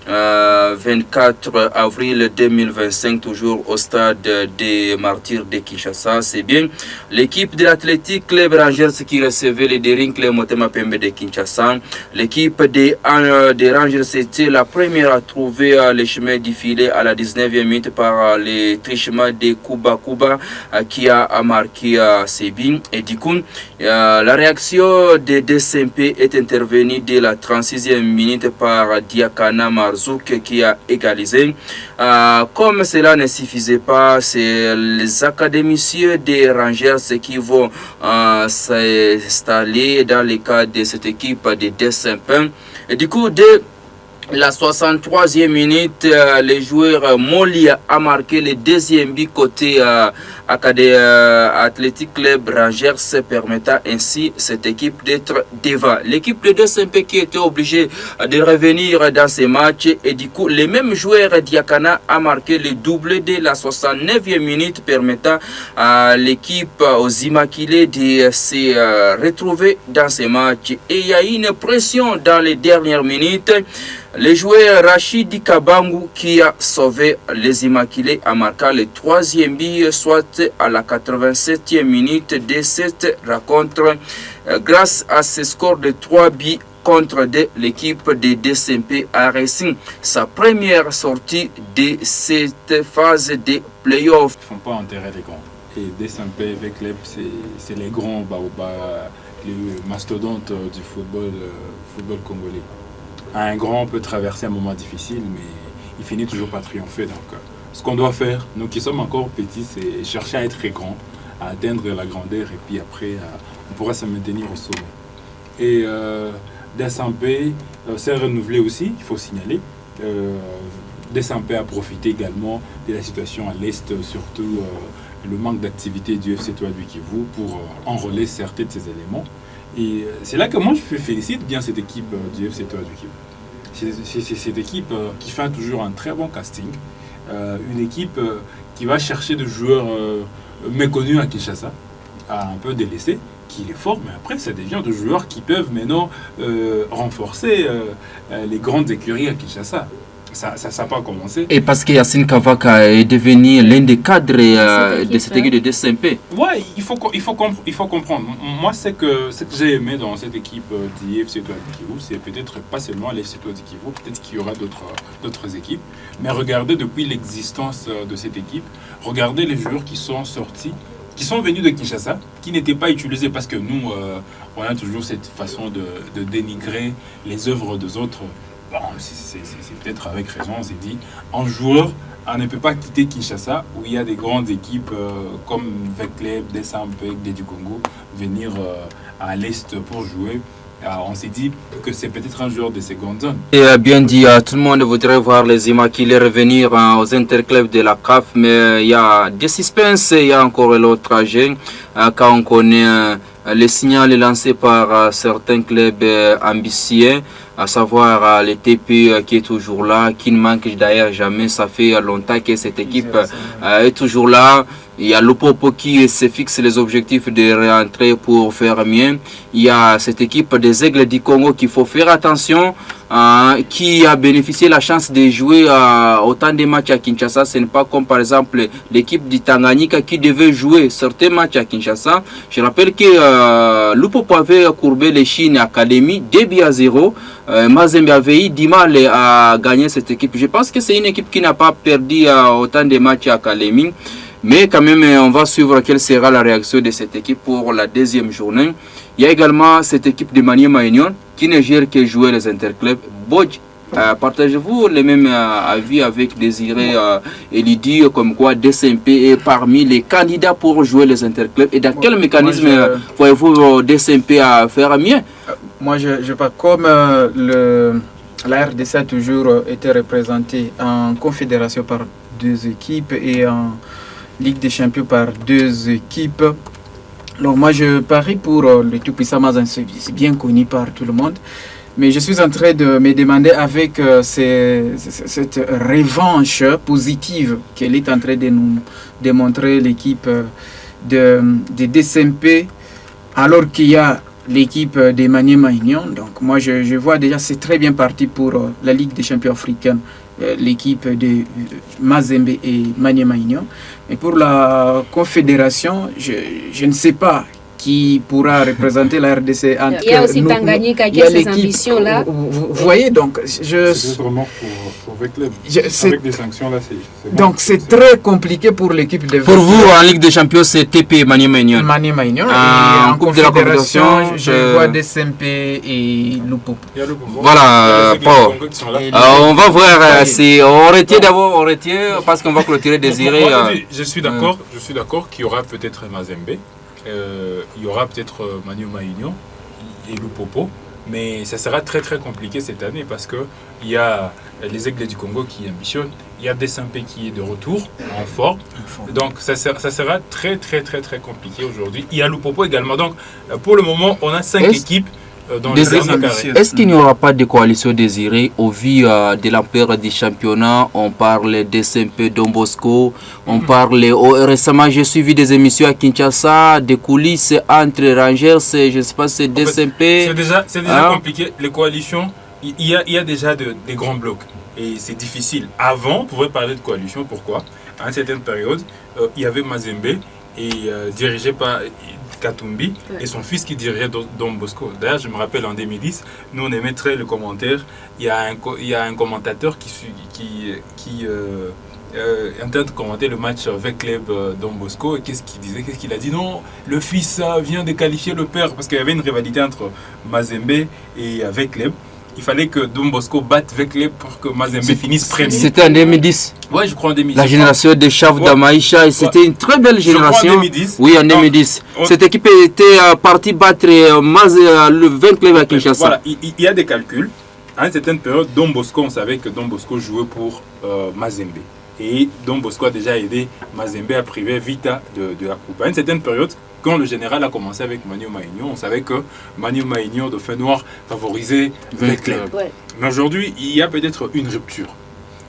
24 avril 2025, toujours au stade des Martyrs de Kinshasa, c'est bien l'équipe de l'Athletic Club Rangers qui recevait les Daring Club Motema Pembe de Kinshasa. L'équipe des Rangers était la première à trouver le chemin du filet à la 19e minute par les trichements de Kuba qui a marqué ses buts. Et du coup, la réaction de DSMP est intervenue dès la 36e minute par Diakana Marzouk qui a égalisé. Comme cela ne suffisait pas, c'est les académiciens des Rangers qui vont s'installer dans le cadre de cette équipe de DSMP. Et du coup, La 63e minute, le joueur Molia a marqué le deuxième but côté Athletic Club Rangers, permettant ainsi cette équipe d'être devant. L'équipe de DSMP qui était obligée de revenir dans ces matchs, et du coup, le même joueur Diakana a marqué le doublé dès la 69e minute, permettant à l'équipe aux Immaculés de se retrouver dans ces matchs. Et il y a eu une pression dans les dernières minutes. Le joueur Rachid Kabangu qui a sauvé les Immaculés a marqué le troisième but, soit à la 87e minute de cette rencontre, grâce à ce score de 3 buts contre de l'équipe de DSMP à Racing. Sa première sortie de cette phase de playoff. Ils ne font pas enterrer les grands. Et DSMP avec Club, c'est les grands les mastodontes du football congolais. Un grand peut traverser un moment difficile, mais il finit toujours par triompher. Donc, ce qu'on doit faire, nous qui sommes encore petits, c'est chercher à être grand, à atteindre la grandeur, et puis après, on pourra se maintenir au sommet. Et DSMP s'est renouvelé aussi, il faut signaler. DSMP a profité également de la situation à l'Est, surtout le manque d'activité du FC Toa du Kivu, pour enrôler certains de ces éléments. Et c'est là que moi je félicite bien cette équipe du FC Toa du Kivu. C'est cette équipe qui fait toujours un très bon casting. Une équipe qui va chercher des joueurs méconnus à Kinshasa, à un peu délaissés, qui est fort, mais après ça devient des joueurs qui peuvent maintenant renforcer les grandes écuries à Kinshasa. Ça n'a pas commencé. Et parce que Yacine Kavaka est devenu l'un des cadres de cette équipe de DSMP. Ouais, il faut comprendre. Moi, ce que j'ai aimé dans cette équipe d'IFC Toa du Kivu, c'est peut-être pas seulement l'IFC Toa du Kivu, peut-être qu'il y aura d'autres équipes. Mais regardez depuis l'existence de cette équipe, regardez les joueurs qui sont sortis, qui sont venus de Kinshasa, qui n'étaient pas utilisés parce que nous, on a toujours cette façon de dénigrer les œuvres des autres. Bon, c'est peut-être avec raison, on s'est dit, un joueur, on ne peut pas quitter Kinshasa, où il y a des grandes équipes comme Vecleb, DSMP, du Congo, venir à l'Est pour jouer. On s'est dit que c'est peut-être un joueur de seconde zone. Et bien dit, tout le monde voudrait voir les Immaculés revenir aux interclubs de la CAF, mais il y a des suspens, il y a encore l'autre trajet, quand on connaît les signaux lancés par certains clubs ambitieux, à savoir le TP qui est toujours là, qui ne manque d'ailleurs jamais. Ça fait longtemps que cette équipe est toujours là. Il y a Lupopo qui se fixe les objectifs de rentrer pour faire mieux. Il y a cette équipe des Aigles du Congo qu'il faut faire attention, qui a bénéficié de la chance de jouer autant de matchs à Kinshasa. Ce n'est pas comme par exemple l'équipe du Tanganyika qui devait jouer certains matchs à Kinshasa. Je rappelle que Lupopo avait courbé les Chines Academy 2-0. Mazembe avait eu du mal à gagner cette équipe. Je pense que c'est une équipe qui n'a pas perdu autant de matchs à Academy. Mais quand même, on va suivre quelle sera la réaction de cette équipe pour la deuxième journée. Il y a également cette équipe de Maniema Union qui ne gère que jouer les interclubs. Bodj, partagez-vous les mêmes avis avec Désiré et Lydie, comme quoi DSMP est parmi les candidats pour jouer les interclubs? Et dans quel mécanisme voyez-vous DSMP à faire mieux? Moi, je pas comme la RDC a toujours été représentée en confédération par 2 équipes et en Ligue des Champions par 2 équipes. Donc moi je parie pour le tout-puissant Mazan, c'est bien connu par tout le monde. Mais je suis en train de me demander avec cette revanche positive qu'elle est en train de nous démontrer l'équipe de DSMP, alors qu'il y a l'équipe de Maniema Union. Donc moi je vois déjà c'est très bien parti pour la Ligue des Champions africaine, l'équipe de Mazembe et Maniema Union. Et pour la confédération, je ne sais pas qui pourra représenter la RDC. Il y a aussi Tanganyika qui a ses ambitions-là. Vous voyez, donc c'est vraiment pour Vecleb. Avec des sanctions là, c'est donc c'est très compliqué pour l'équipe de Pour vous, en Ligue des Champions, c'est TP Maniema Union. Maniema Union. Et en confédération, je vois DSMP et Lupopo. Voilà, on va voir si on retient d'abord, parce qu'on va clôturer Désiré. Je suis d'accord qu'il y aura peut-être Mazembe. Il y aura peut-être Maniema Union et Lupopo. Mais ça sera très très compliqué cette année parce qu'il y a les Aigles du Congo qui ambitionnent, il y a Desampé qui est de retour en forme. Donc ça sera très très très très compliqué aujourd'hui. Il y a Lupopo également. Donc pour le moment, on a 5 équipes dans le dernier carré. Est-ce qu'il n'y aura pas de coalition désirée au vu de l'ampleur du championnat? On parle de SMP Don Bosco, on parle récemment j'ai suivi des émissions à Kinshasa, des coulisses entre Rangers, je ne sais pas, c'est DSMP. C'est déjà compliqué. Les coalitions, il y a déjà des grands blocs et c'est difficile. Avant, on pouvait parler de coalition. Pourquoi? À une certaine période, il y avait Mazembe et dirigé par Katumbi et son fils qui dirigeait Don Bosco. D'ailleurs, je me rappelle en 2010, nous on émettrait le commentaire. Il y a un commentateur qui est en train de commenter le match avec Club Don Bosco. Et qu'est-ce qu'il disait? Qu'est-ce qu'il a dit? Non, le fils vient de qualifier le père parce qu'il y avait une rivalité entre Mazembe et avec Club. Il fallait que Don Bosco batte Veclé pour que Mazembe finisse premier. C'était en 2010. Oui, je crois en 2010. La génération des Chaves d'Amaïcha, c'était une très belle génération. Je crois en 2010. Oui, en 2010. Cette équipe était partie battre le 20 club à Kinshasa. Voilà, il y a des calculs. À une certaine période, Don Bosco, on savait que Don Bosco jouait pour Mazembe. Et Don Bosco a déjà aidé Mazembe à priver Vita de la coupe. À une certaine période, quand le général a commencé avec Manu Maignan, on savait que Manu Maignan de Feu Noir favorisait le club. Ouais. Mais aujourd'hui, il y a peut-être une rupture.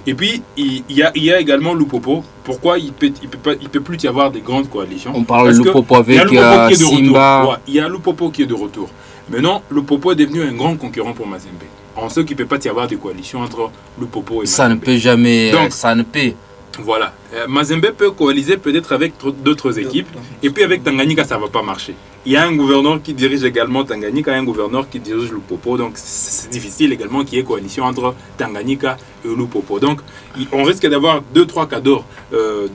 Et puis, il y a également Lupopo. Pourquoi il peut plus y avoir des grandes coalitions? On parle de Lupopo avec Simba. Il y a Lupopo qui est de retour. Maintenant, Lupopo est devenu un grand concurrent pour Mazembe. On sait qu'il ne peut pas y avoir des coalitions entre Lupopo et Mazembe. Ça ne peut jamais. Donc, ça ne peut. Voilà. Mazembe peut coaliser peut-être avec d'autres équipes. Et puis avec Tanganyika, ça ne va pas marcher. Il y a un gouverneur qui dirige également Tanganyika, un gouverneur qui dirige Lupopo. Donc c'est difficile également qu'il y ait coalition entre Tanganyika et Lupopo. Donc on risque d'avoir 2-3 cadors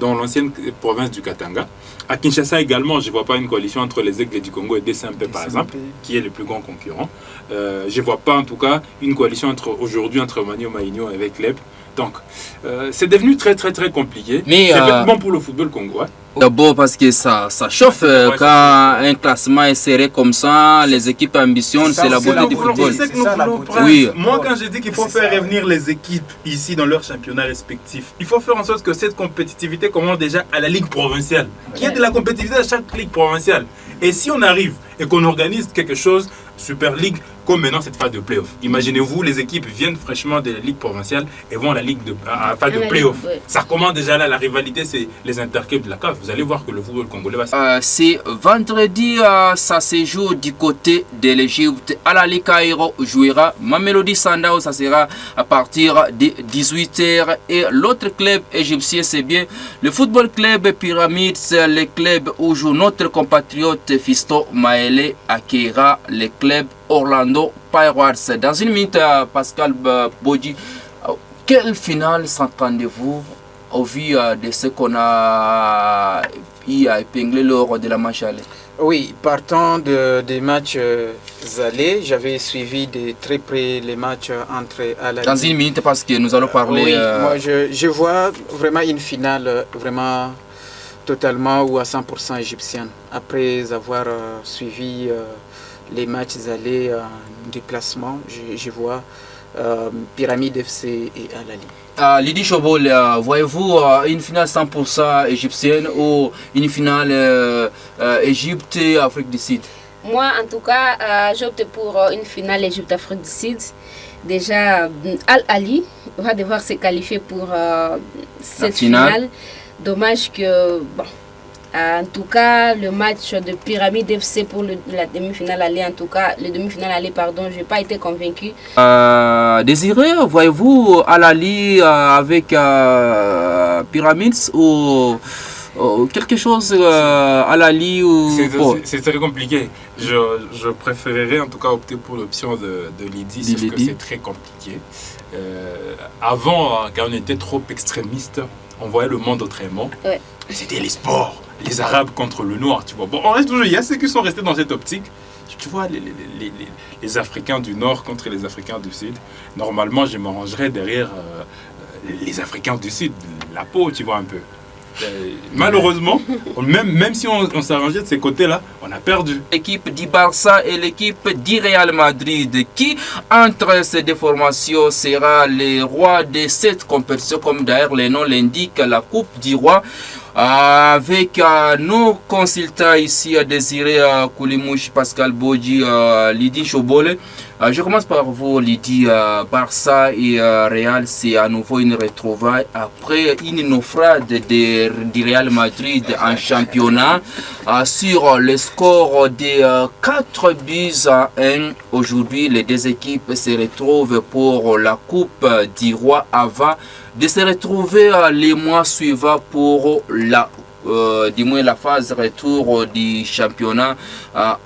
dans l'ancienne province du Katanga. À Kinshasa également, je ne vois pas une coalition entre les Aigles du Congo et DSMP par exemple, qui est le plus grand concurrent. Je ne vois pas en tout cas une coalition aujourd'hui entre Manu Maignan et avec Leb. Donc, c'est devenu très très très compliqué. C'est bon pour le football congolais. D'abord parce que ça chauffe quand un classement est serré comme ça, les équipes ambitionnent, c'est la beauté du football. Oui. Moi quand je dis qu'il faut faire revenir les équipes ici dans leur championnat respectif, il faut faire en sorte que cette compétitivité commence déjà à la Ligue provinciale, qu'il y ait de la compétitivité à chaque Ligue provinciale. Et si on arrive et qu'on organise quelque chose, Super League, comme maintenant cette phase de play-off. Imaginez-vous, les équipes viennent fraîchement de la Ligue provinciale et vont à la Ligue à la phase de play-off. Ça commence déjà là, la rivalité, c'est les interclubs de la CAF. Vous allez voir que le football congolais va... C'est vendredi, ça se joue du côté de l'Égypte. Al-Ahly Cairo jouera Mamelodi Sundowns, ça sera à partir de 18h. Et l'autre club égyptien, c'est bien le football club Pyramids, le club où joue notre compatriote Fisto Maele accueillera le club Orlando Pirates. Dans une minute, Pascal Bodji, quelle finale s'entendez-vous au vu de ce qu'on a épinglé lors de la match aller? Oui, partant des matchs allés, j'avais suivi de très près les matchs entre Al-Ahly. Dans une minute, parce que nous allons parler... Oui, moi je vois vraiment une finale vraiment totalement ou à 100% égyptienne. Après avoir suivi les matchs allés en déplacement, je vois Pyramide FC et Al-Ahly. Lydie Chobol, voyez-vous une finale 100% égyptienne ou une finale Égypte et Afrique du Sud? Moi, en tout cas, j'opte pour une finale Égypte-Afrique du Sud. Déjà, Al-Ahly va devoir se qualifier pour cette finale. Dommage que, bon, en tout cas, le match de Pyramide FC pour la demi-finale aller, en tout cas, le demi-finale aller, pardon, je n'ai pas été convaincu. Désiré, voyez-vous Al-Ahly avec Pyramids ou quelque chose Al-Ahly ou... C'est très compliqué. Je préférerais en tout cas opter pour l'option de Lydie, sauf que c'est très compliqué. Avant, quand on était trop extrémiste, on voyait le monde autrement. Ouais. C'était les sports, les Arabes contre le Noir, tu vois. Bon, on reste toujours, il y a ceux qui sont restés dans cette optique. Tu vois, les Africains du Nord contre les Africains du Sud. Normalement, je me rangerais derrière les Africains du Sud, la peau, tu vois un peu. Malheureusement, même si on s'arrangeait de ces côtés-là, on a perdu. L'équipe du Barça et l'équipe du Real Madrid qui, entre ces deux formations, sera les rois de cette compétition, comme d'ailleurs le nom l'indique, la Coupe du Roi. Avec nos consultants ici, Désiré Koulimouchi, Pascal Bodji, Lydie Chobole. Je commence par vous, Lydie. Barça et Real, c'est à nouveau une retrouvaille après une naufrage du Real Madrid en championnat sur le score de 4 buts à 1. Aujourd'hui, les deux équipes se retrouvent pour la Coupe du Roi avant de se retrouver les mois suivants pour la phase retour du championnat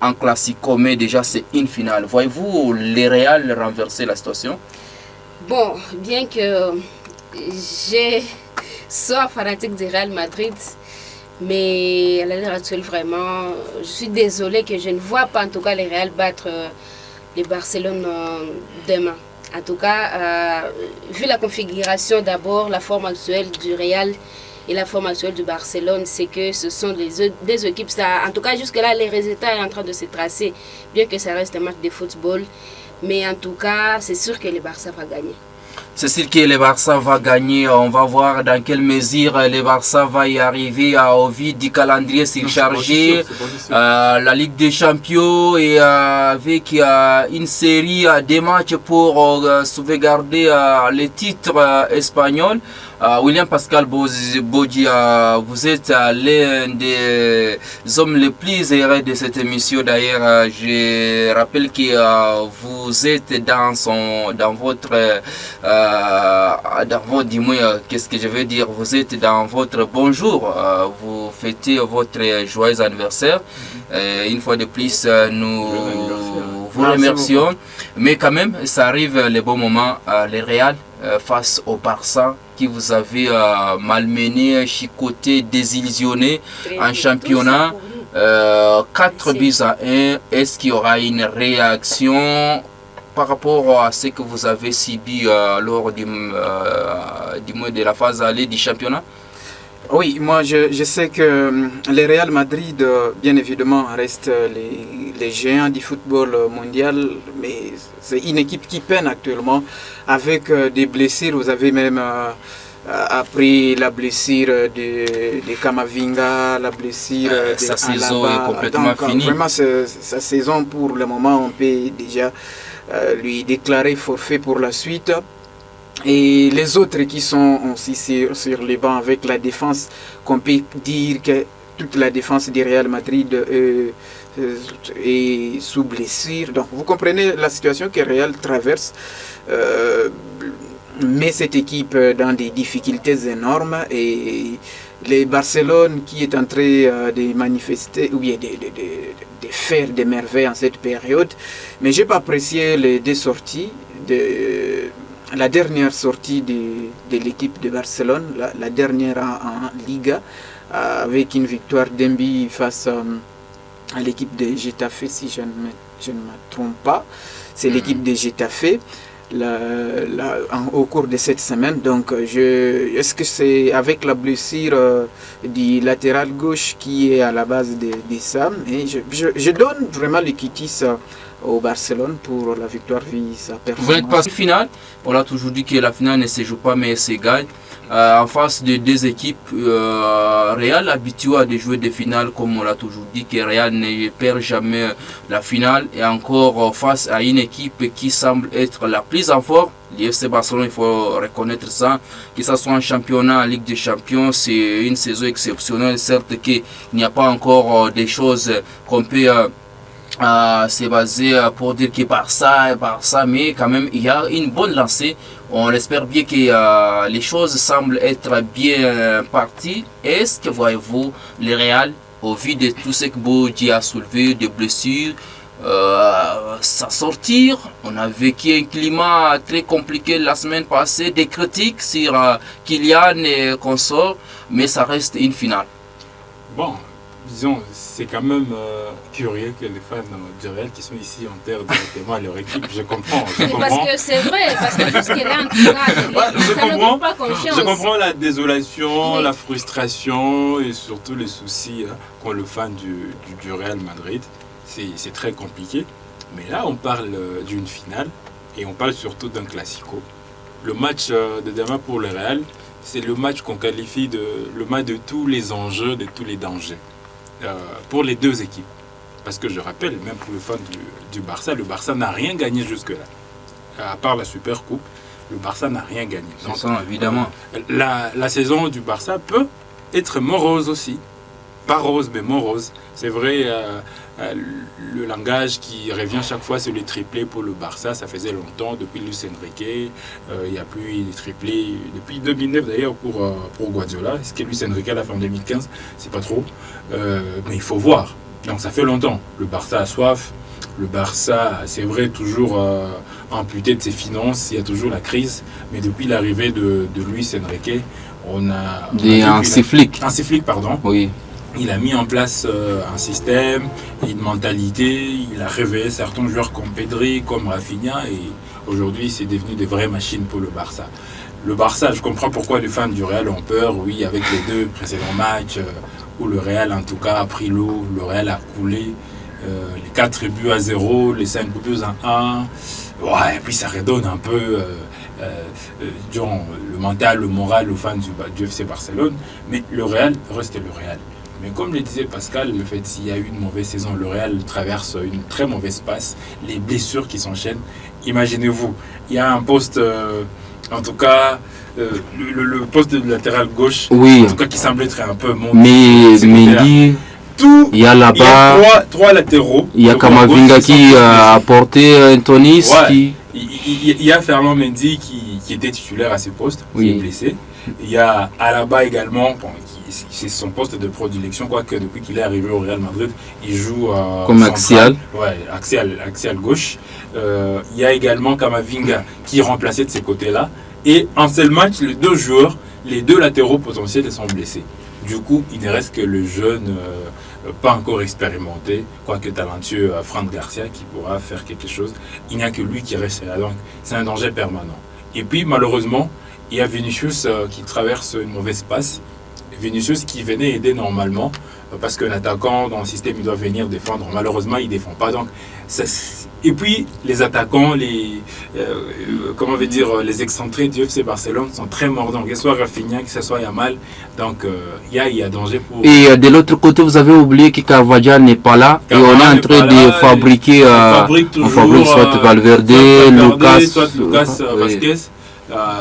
en classico, mais déjà c'est une finale. Voyez-vous les Real renverser la situation? Bon, bien que je sois fanatique du Real Madrid, mais à l'heure actuelle, vraiment, je suis désolée que je ne vois pas en tout cas les Real battre les Barcelone demain. En tout cas, vu la configuration d'abord, la forme actuelle du Real et la forme actuelle du Barcelone, c'est que ce sont des équipes, en tout cas jusque-là, les résultats sont en train de se tracer, bien que ça reste un match de football. Mais en tout cas, c'est sûr que le Barça va gagner. C'est sûr que le Barça va gagner. On va voir dans quelle mesure le Barça va y arriver au vide du calendrier surchargé. La Ligue des Champions et avec une série de matchs pour sauvegarder le titre espagnol. William Pascal Bodji, vous êtes l'un des hommes les plus heureux de cette émission. D'ailleurs, je rappelle que vous êtes dans votre qu'est-ce que je veux dire, vous êtes dans votre bonjour, vous fêtez votre joyeux anniversaire. Une fois de plus, nous vous remercions. Mais quand même, ça arrive le bon moment, les Real face au Barça qui vous avez malmené, chicoté, désillusionné en championnat. 4 buts à 1. Est-ce qu'il y aura une réaction par rapport à ce que vous avez subi lors de la phase allée du championnat? Oui, moi je sais que le Real Madrid, bien évidemment, reste les géants du football mondial, mais c'est une équipe qui peine actuellement avec des blessures. Vous avez même appris la blessure de Kamavinga, la blessure de sa saison Alaba. est complètement finie. Vraiment, sa saison pour le moment, on peut déjà lui déclarer forfait pour la suite. Et les autres qui sont aussi sur les bancs avec la défense, qu'on peut dire que toute la défense du Real Madrid est sous blessure. Donc vous comprenez la situation que Real traverse, met cette équipe dans des difficultés énormes, et les Barcelone qui est en train de manifester ou bien de faire des merveilles en cette période. Mais j'ai pas apprécié les deux sorties la dernière sortie de l'équipe de Barcelone, la dernière en Liga, avec une victoire d'Embi face à l'équipe de Getafe, si je ne me trompe pas. C'est l'équipe de Getafe au cours de cette semaine. Donc, est-ce que c'est avec la blessure du latéral gauche qui est à la base de ça? Et je donne vraiment le quitis au Barcelone pour la victoire vis sa performance. Vous n'êtes pas finale. On a toujours dit que la finale ne se joue pas mais elle se gagne. En face de deux équipes, Real habitué à de jouer des finales, comme on l'a toujours dit, que Real ne perd jamais la finale, et encore face à une équipe qui semble être la plus en forme. L'FC Barcelone, il faut reconnaître ça, que ce soit en championnat, en Ligue des Champions, c'est une saison exceptionnelle. Certes qu'il n'y a pas encore des choses qu'on peut c'est basé pour dire que Barça, mais quand même il y a une bonne lancée. On espère bien que les choses semblent être bien parties. Est-ce que voyez-vous le Real, au vu de tout ce que Bodji a soulevé, de blessures, s'en sortir? On a vécu un climat très compliqué la semaine passée, des critiques sur Kylian et consorts, mais ça reste une finale. Bon, disons, c'est quand même curieux que les fans du Real qui sont ici enterrent directement à leur équipe. Je comprends. Parce que c'est vrai, parce que jusque-là, en tout cas, ça ne donne pas confiance. Je comprends la désolation, Oui. la frustration et surtout les soucis qu'ont le fan du Real Madrid. C'est très compliqué. Mais là, on parle d'une finale et on parle surtout d'un classico. Le match de demain pour le Real, c'est le match qu'on qualifie le match de tous les enjeux, de tous les dangers. Pour les deux équipes. Parce que je rappelle, même pour le fan du Barça, le Barça n'a rien gagné jusque-là. À part la Super Coupe, le Barça n'a rien gagné. C'est ça, évidemment. La saison du Barça peut être morose aussi. Pas rose, mais morose. C'est vrai, le langage qui revient chaque fois, c'est le triplé pour le Barça. Ça faisait longtemps, depuis Luis Enrique. Il n'y a plus de triplé depuis 2009 d'ailleurs pour Guardiola. Ce que Luis Enrique l'a fait en 2015, c'est pas trop. Mais il faut voir. Donc ça fait longtemps. Le Barça a soif. Le Barça, c'est vrai, toujours amputé de ses finances. Il y a toujours la crise. Mais depuis l'arrivée de Luis Enrique, on a Un Ciflic. Un Ciflic, pardon. Oui. Il a mis en place un système, une mentalité, il a réveillé certains joueurs comme Pedri, comme Rafinha et aujourd'hui c'est devenu des vraies machines pour le Barça. Le Barça, je comprends pourquoi les fans du Real ont peur, oui, avec les deux précédents matchs où le Real en tout cas a pris l'eau, le Real a coulé, les 4 buts à 0, les 5 buts à 1, ouais, et puis ça redonne un peu le mental, le moral aux fans du FC Barcelone, mais le Real reste le Real. Mais comme le disait Pascal, le fait s'il y a eu une mauvaise saison, le Real traverse une très mauvaise passe, les blessures qui s'enchaînent. Imaginez-vous, il y a un poste, en tout cas, le poste de latéral gauche, Oui. en tout cas qui semble être un peu monté. Mais Mendy, Tout, il y a il y là-bas, a trois latéraux. il y a Le Kamavinga gauche, qui a apporté Anthony. Ouais. Il y a Ferland Mendy qui était titulaire à ce poste, Oui. qui est blessé. Il y a Alaba également, bon, c'est son poste de prédilection, quoique depuis qu'il est arrivé au Real Madrid, il joue Comme central. axial. Ouais, axial gauche. Il y a également Kamavinga qui est remplacé de ces côtés-là. Et en seul match, les deux joueurs, les deux latéraux potentiels sont blessés. Du coup, il ne reste que le jeune, pas encore expérimenté, quoique talentueux, Fran Garcia, qui pourra faire quelque chose. Il n'y a que lui qui reste là. Donc, c'est un danger permanent. Et puis, malheureusement, il y a Vinicius qui traverse une mauvaise passe. Vinicius qui venait aider normalement, parce qu'un attaquant dans le système, il doit venir défendre. Malheureusement, il ne défend pas. Donc, et puis, les attaquants, comment on veut dire, les excentrés du FC Barcelone sont très mordants, que ce soit Rafinha, que ce soit Yamal. Donc, il y a danger pour... Et de l'autre côté, vous avez oublié que Carvajal n'est pas là. Et on est en train de fabriquer, on fabrique soit Valverde, soit Lucas oui. Vasquez.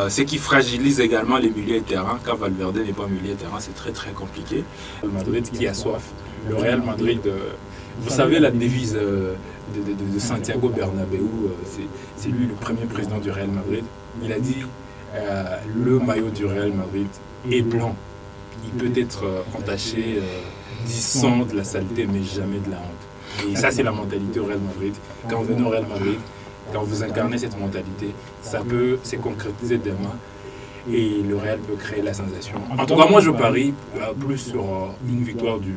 Ce qui fragilise également les milieux de terrain. Quand Valverde n'est pas milieu de terrain, c'est très très compliqué. Le Madrid qui a soif. Le Real Madrid, vous savez la devise de Santiago Bernabéu, c'est lui le premier président du Real Madrid. Il a dit le maillot du Real Madrid est blanc. Il peut être entaché disant de la saleté, mais jamais de la honte. Et ça, c'est la mentalité au Real Madrid. Quand vous venez au Real Madrid, quand vous incarnez cette mentalité, ça peut se concrétiser demain et le Real peut créer la sensation. En tout cas, moi je parie plus sur une victoire du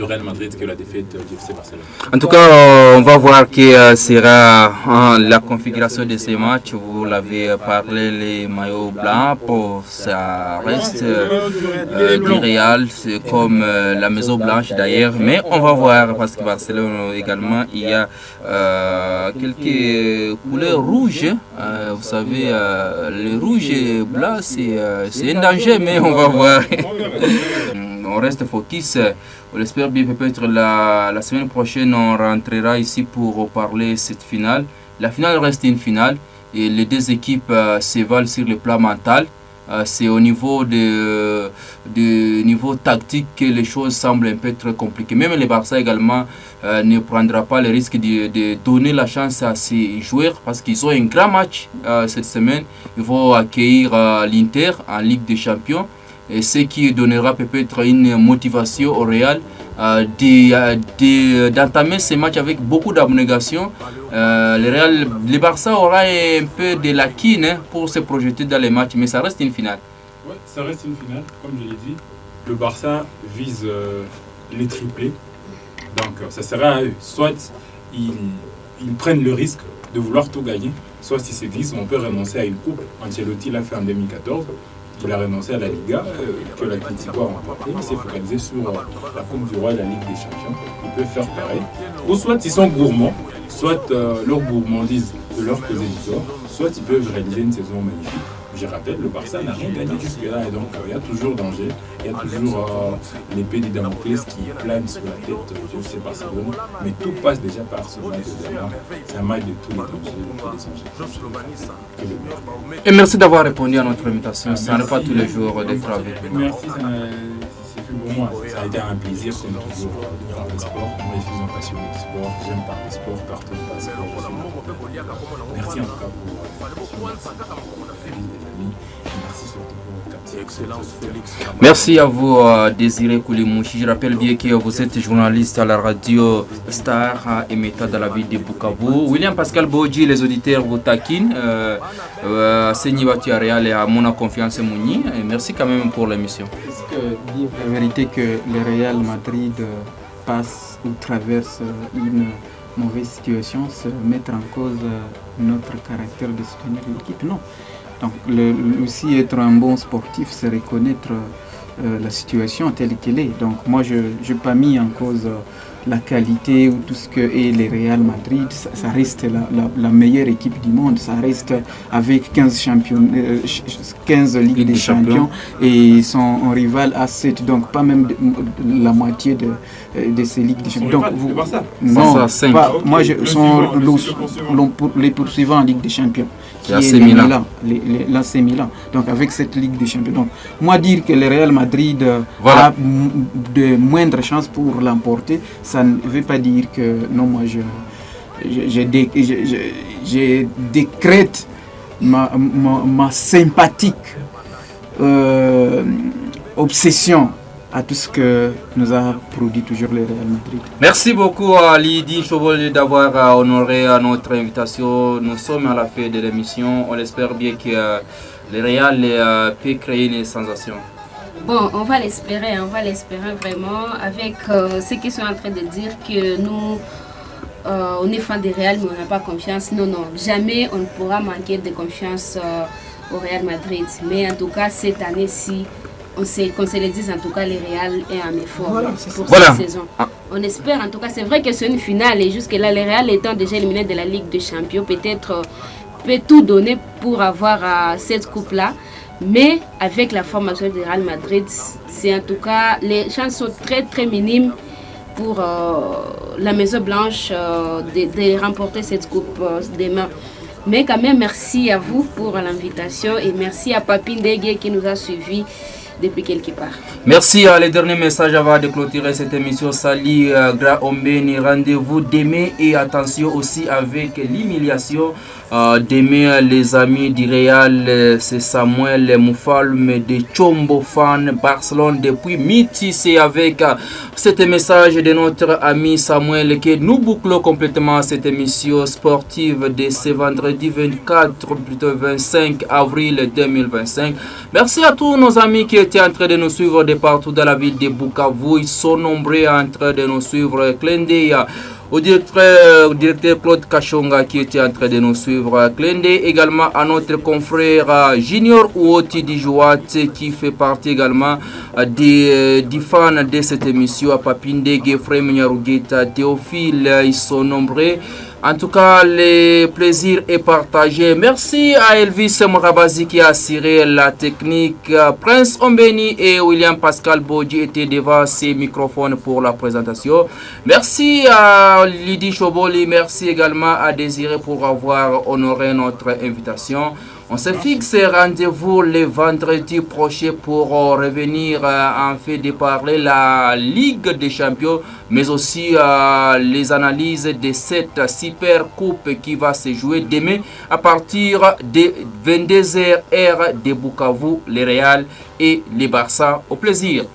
Real Madrid que la défaite du FC Barcelone. En tout cas, on va voir quelle sera la configuration de ces matchs. Vous l'avez parlé, les maillots blancs, ça reste du Real, c'est comme la Maison Blanche d'ailleurs. Mais on va voir, parce que Barcelone également, il y a quelques couleurs rouges. Vous savez, le rouge et blanc, c'est un danger, mais on va voir. On reste focus. On espère bien peut-être la semaine prochaine on rentrera ici pour parler de cette finale. La finale reste une finale et les deux équipes se valent sur le plan mental. C'est au niveau niveau tactique que les choses semblent un peu très compliquées. Même le Barça également ne prendra pas le risque de donner la chance à ses joueurs parce qu'ils ont un grand match cette semaine. Ils vont accueillir l'Inter en Ligue des Champions. Et ce qui donnera peut-être une motivation au Real d'entamer ce match avec beaucoup d'abnégation. Le Barça aura un peu de lacunes pour se projeter dans les matchs, mais ça reste une finale. Oui, ça reste une finale, comme je l'ai dit. Le Barça vise les triplés. Donc ça sera à eux. Soit ils prennent le risque de vouloir tout gagner, soit si c'est 10, on peut renoncer à une coupe. Ancelotti l'a fait en 2014. Il a renoncé à la Liga, que l'Atlético a remporté. Il s'est focalisé sur la Coupe du Roi et la Ligue des Champions. Ils peuvent faire pareil. Ou soit ils sont gourmands, soit leur gourmandise de leur causer du tort, soit ils peuvent réaliser une saison magnifique. Je rappelle, le Barça n'a rien gagné jusque-là, et donc il y a toujours danger, il y a toujours l'épée de Damoclès qui plane sur la tête de FC Barcelone, mais tout passe déjà par ce match de demain. C'est un match de tous les dangers. Et merci d'avoir répondu à notre invitation. Ça n'est pas tous les jours d'être avec nous. Merci, c'est plus pour moi. Ça a été un plaisir, comme toujours, de parler de sport. Moi, je suis un passionné de sport, j'aime parler de sport, partout de passer. Merci en tout cas pour merci à vous, Désiré Koulimouchi. Je rappelle bien que vous êtes journaliste à la radio Star émettant dans la ville de Bukavu. William Pascal Bodji, les auditeurs vous taquinent. Seigneur Batuareal et à Mona Confiance Mouni. Merci quand même pour l'émission. Est-ce que dire la vérité que le Real Madrid passe ou traverse une mauvaise situation, se mettre en cause notre caractère de soutenir l'équipe? Non. Donc aussi être un bon sportif, c'est reconnaître la situation telle qu'elle est. Donc moi je n'ai pas mis en cause la qualité ou tout ce que est le Real Madrid. Ça reste la meilleure équipe du monde. Ça reste avec 15 Ligues des Champions et son rival a 7. Donc pas même la moitié de ces Ligues des Champions. Donc, non, pas, moi je sont les poursuivants en Ligue des Champions. L'AC Milan. Donc avec cette Ligue des Champions. Donc moi dire que le Real Madrid a de moindres chances pour l'emporter, ça ne veut pas dire que non, moi je décrète ma sympathique obsession à tout ce que nous a produit toujours le Real Madrid. Merci beaucoup à Lydie Chobol d'avoir honoré notre invitation. Nous sommes à la fin de l'émission. On espère bien que le Real peut créer une sensation. Bon, on va l'espérer vraiment avec ceux qui sont en train de dire que nous, on est fan du Real mais on n'a pas confiance. Non, jamais on ne pourra manquer de confiance au Real Madrid. Mais en tout cas, cette année-ci, qu'on se le dise, en tout cas, le Real est en effort pour cette saison. On espère, en tout cas, c'est vrai que c'est une finale et jusque-là, le Real étant déjà éliminé de la Ligue des Champions, peut-être peut tout donner pour avoir cette coupe-là. Mais avec la formation du Real Madrid, c'est en tout cas, les chances sont très très minimes pour la Maison Blanche de remporter cette coupe demain. Mais quand même, merci à vous pour l'invitation et merci à Papi Ndege qui nous a suivis depuis quelque part. Merci. Les derniers messages avant de clôturer cette émission. Sali Gra Ombeni, rendez-vous demain et attention aussi avec l'humiliation. Demain, les amis du Real, c'est Samuel Moufalme de Chombo Fan Barcelone depuis midi. C'est avec cet message de notre ami Samuel que nous bouclons complètement cette émission sportive de ce vendredi 25 avril 2025. Merci à tous nos amis qui étaient en train de nous suivre de partout dans la ville de Bukavu. Ils sont nombreux en train de nous suivre. Clin d'œil au directeur Claude Kachonga qui était en train de nous suivre. Clin d'œil également à notre confrère Junior Ouoti Dijouat qui fait partie également des fans de cette émission. À Papindege, Frem Nyarugeta, Théophile, ils sont nombreux. En tout cas, le plaisir est partagé. Merci à Elvis Morabazi qui a assuré la technique. Prince Ombeni et William Pascal Bodji étaient devant ces microphones pour la présentation. Merci à Lydie Choboli. Merci également à Désiré pour avoir honoré notre invitation. On se fixe rendez-vous le vendredi prochain pour revenir en fait de parler la Ligue des Champions, mais aussi les analyses de cette super coupe qui va se jouer demain à partir de 22h heure de Bukavu, le Real et les Barça. Au plaisir.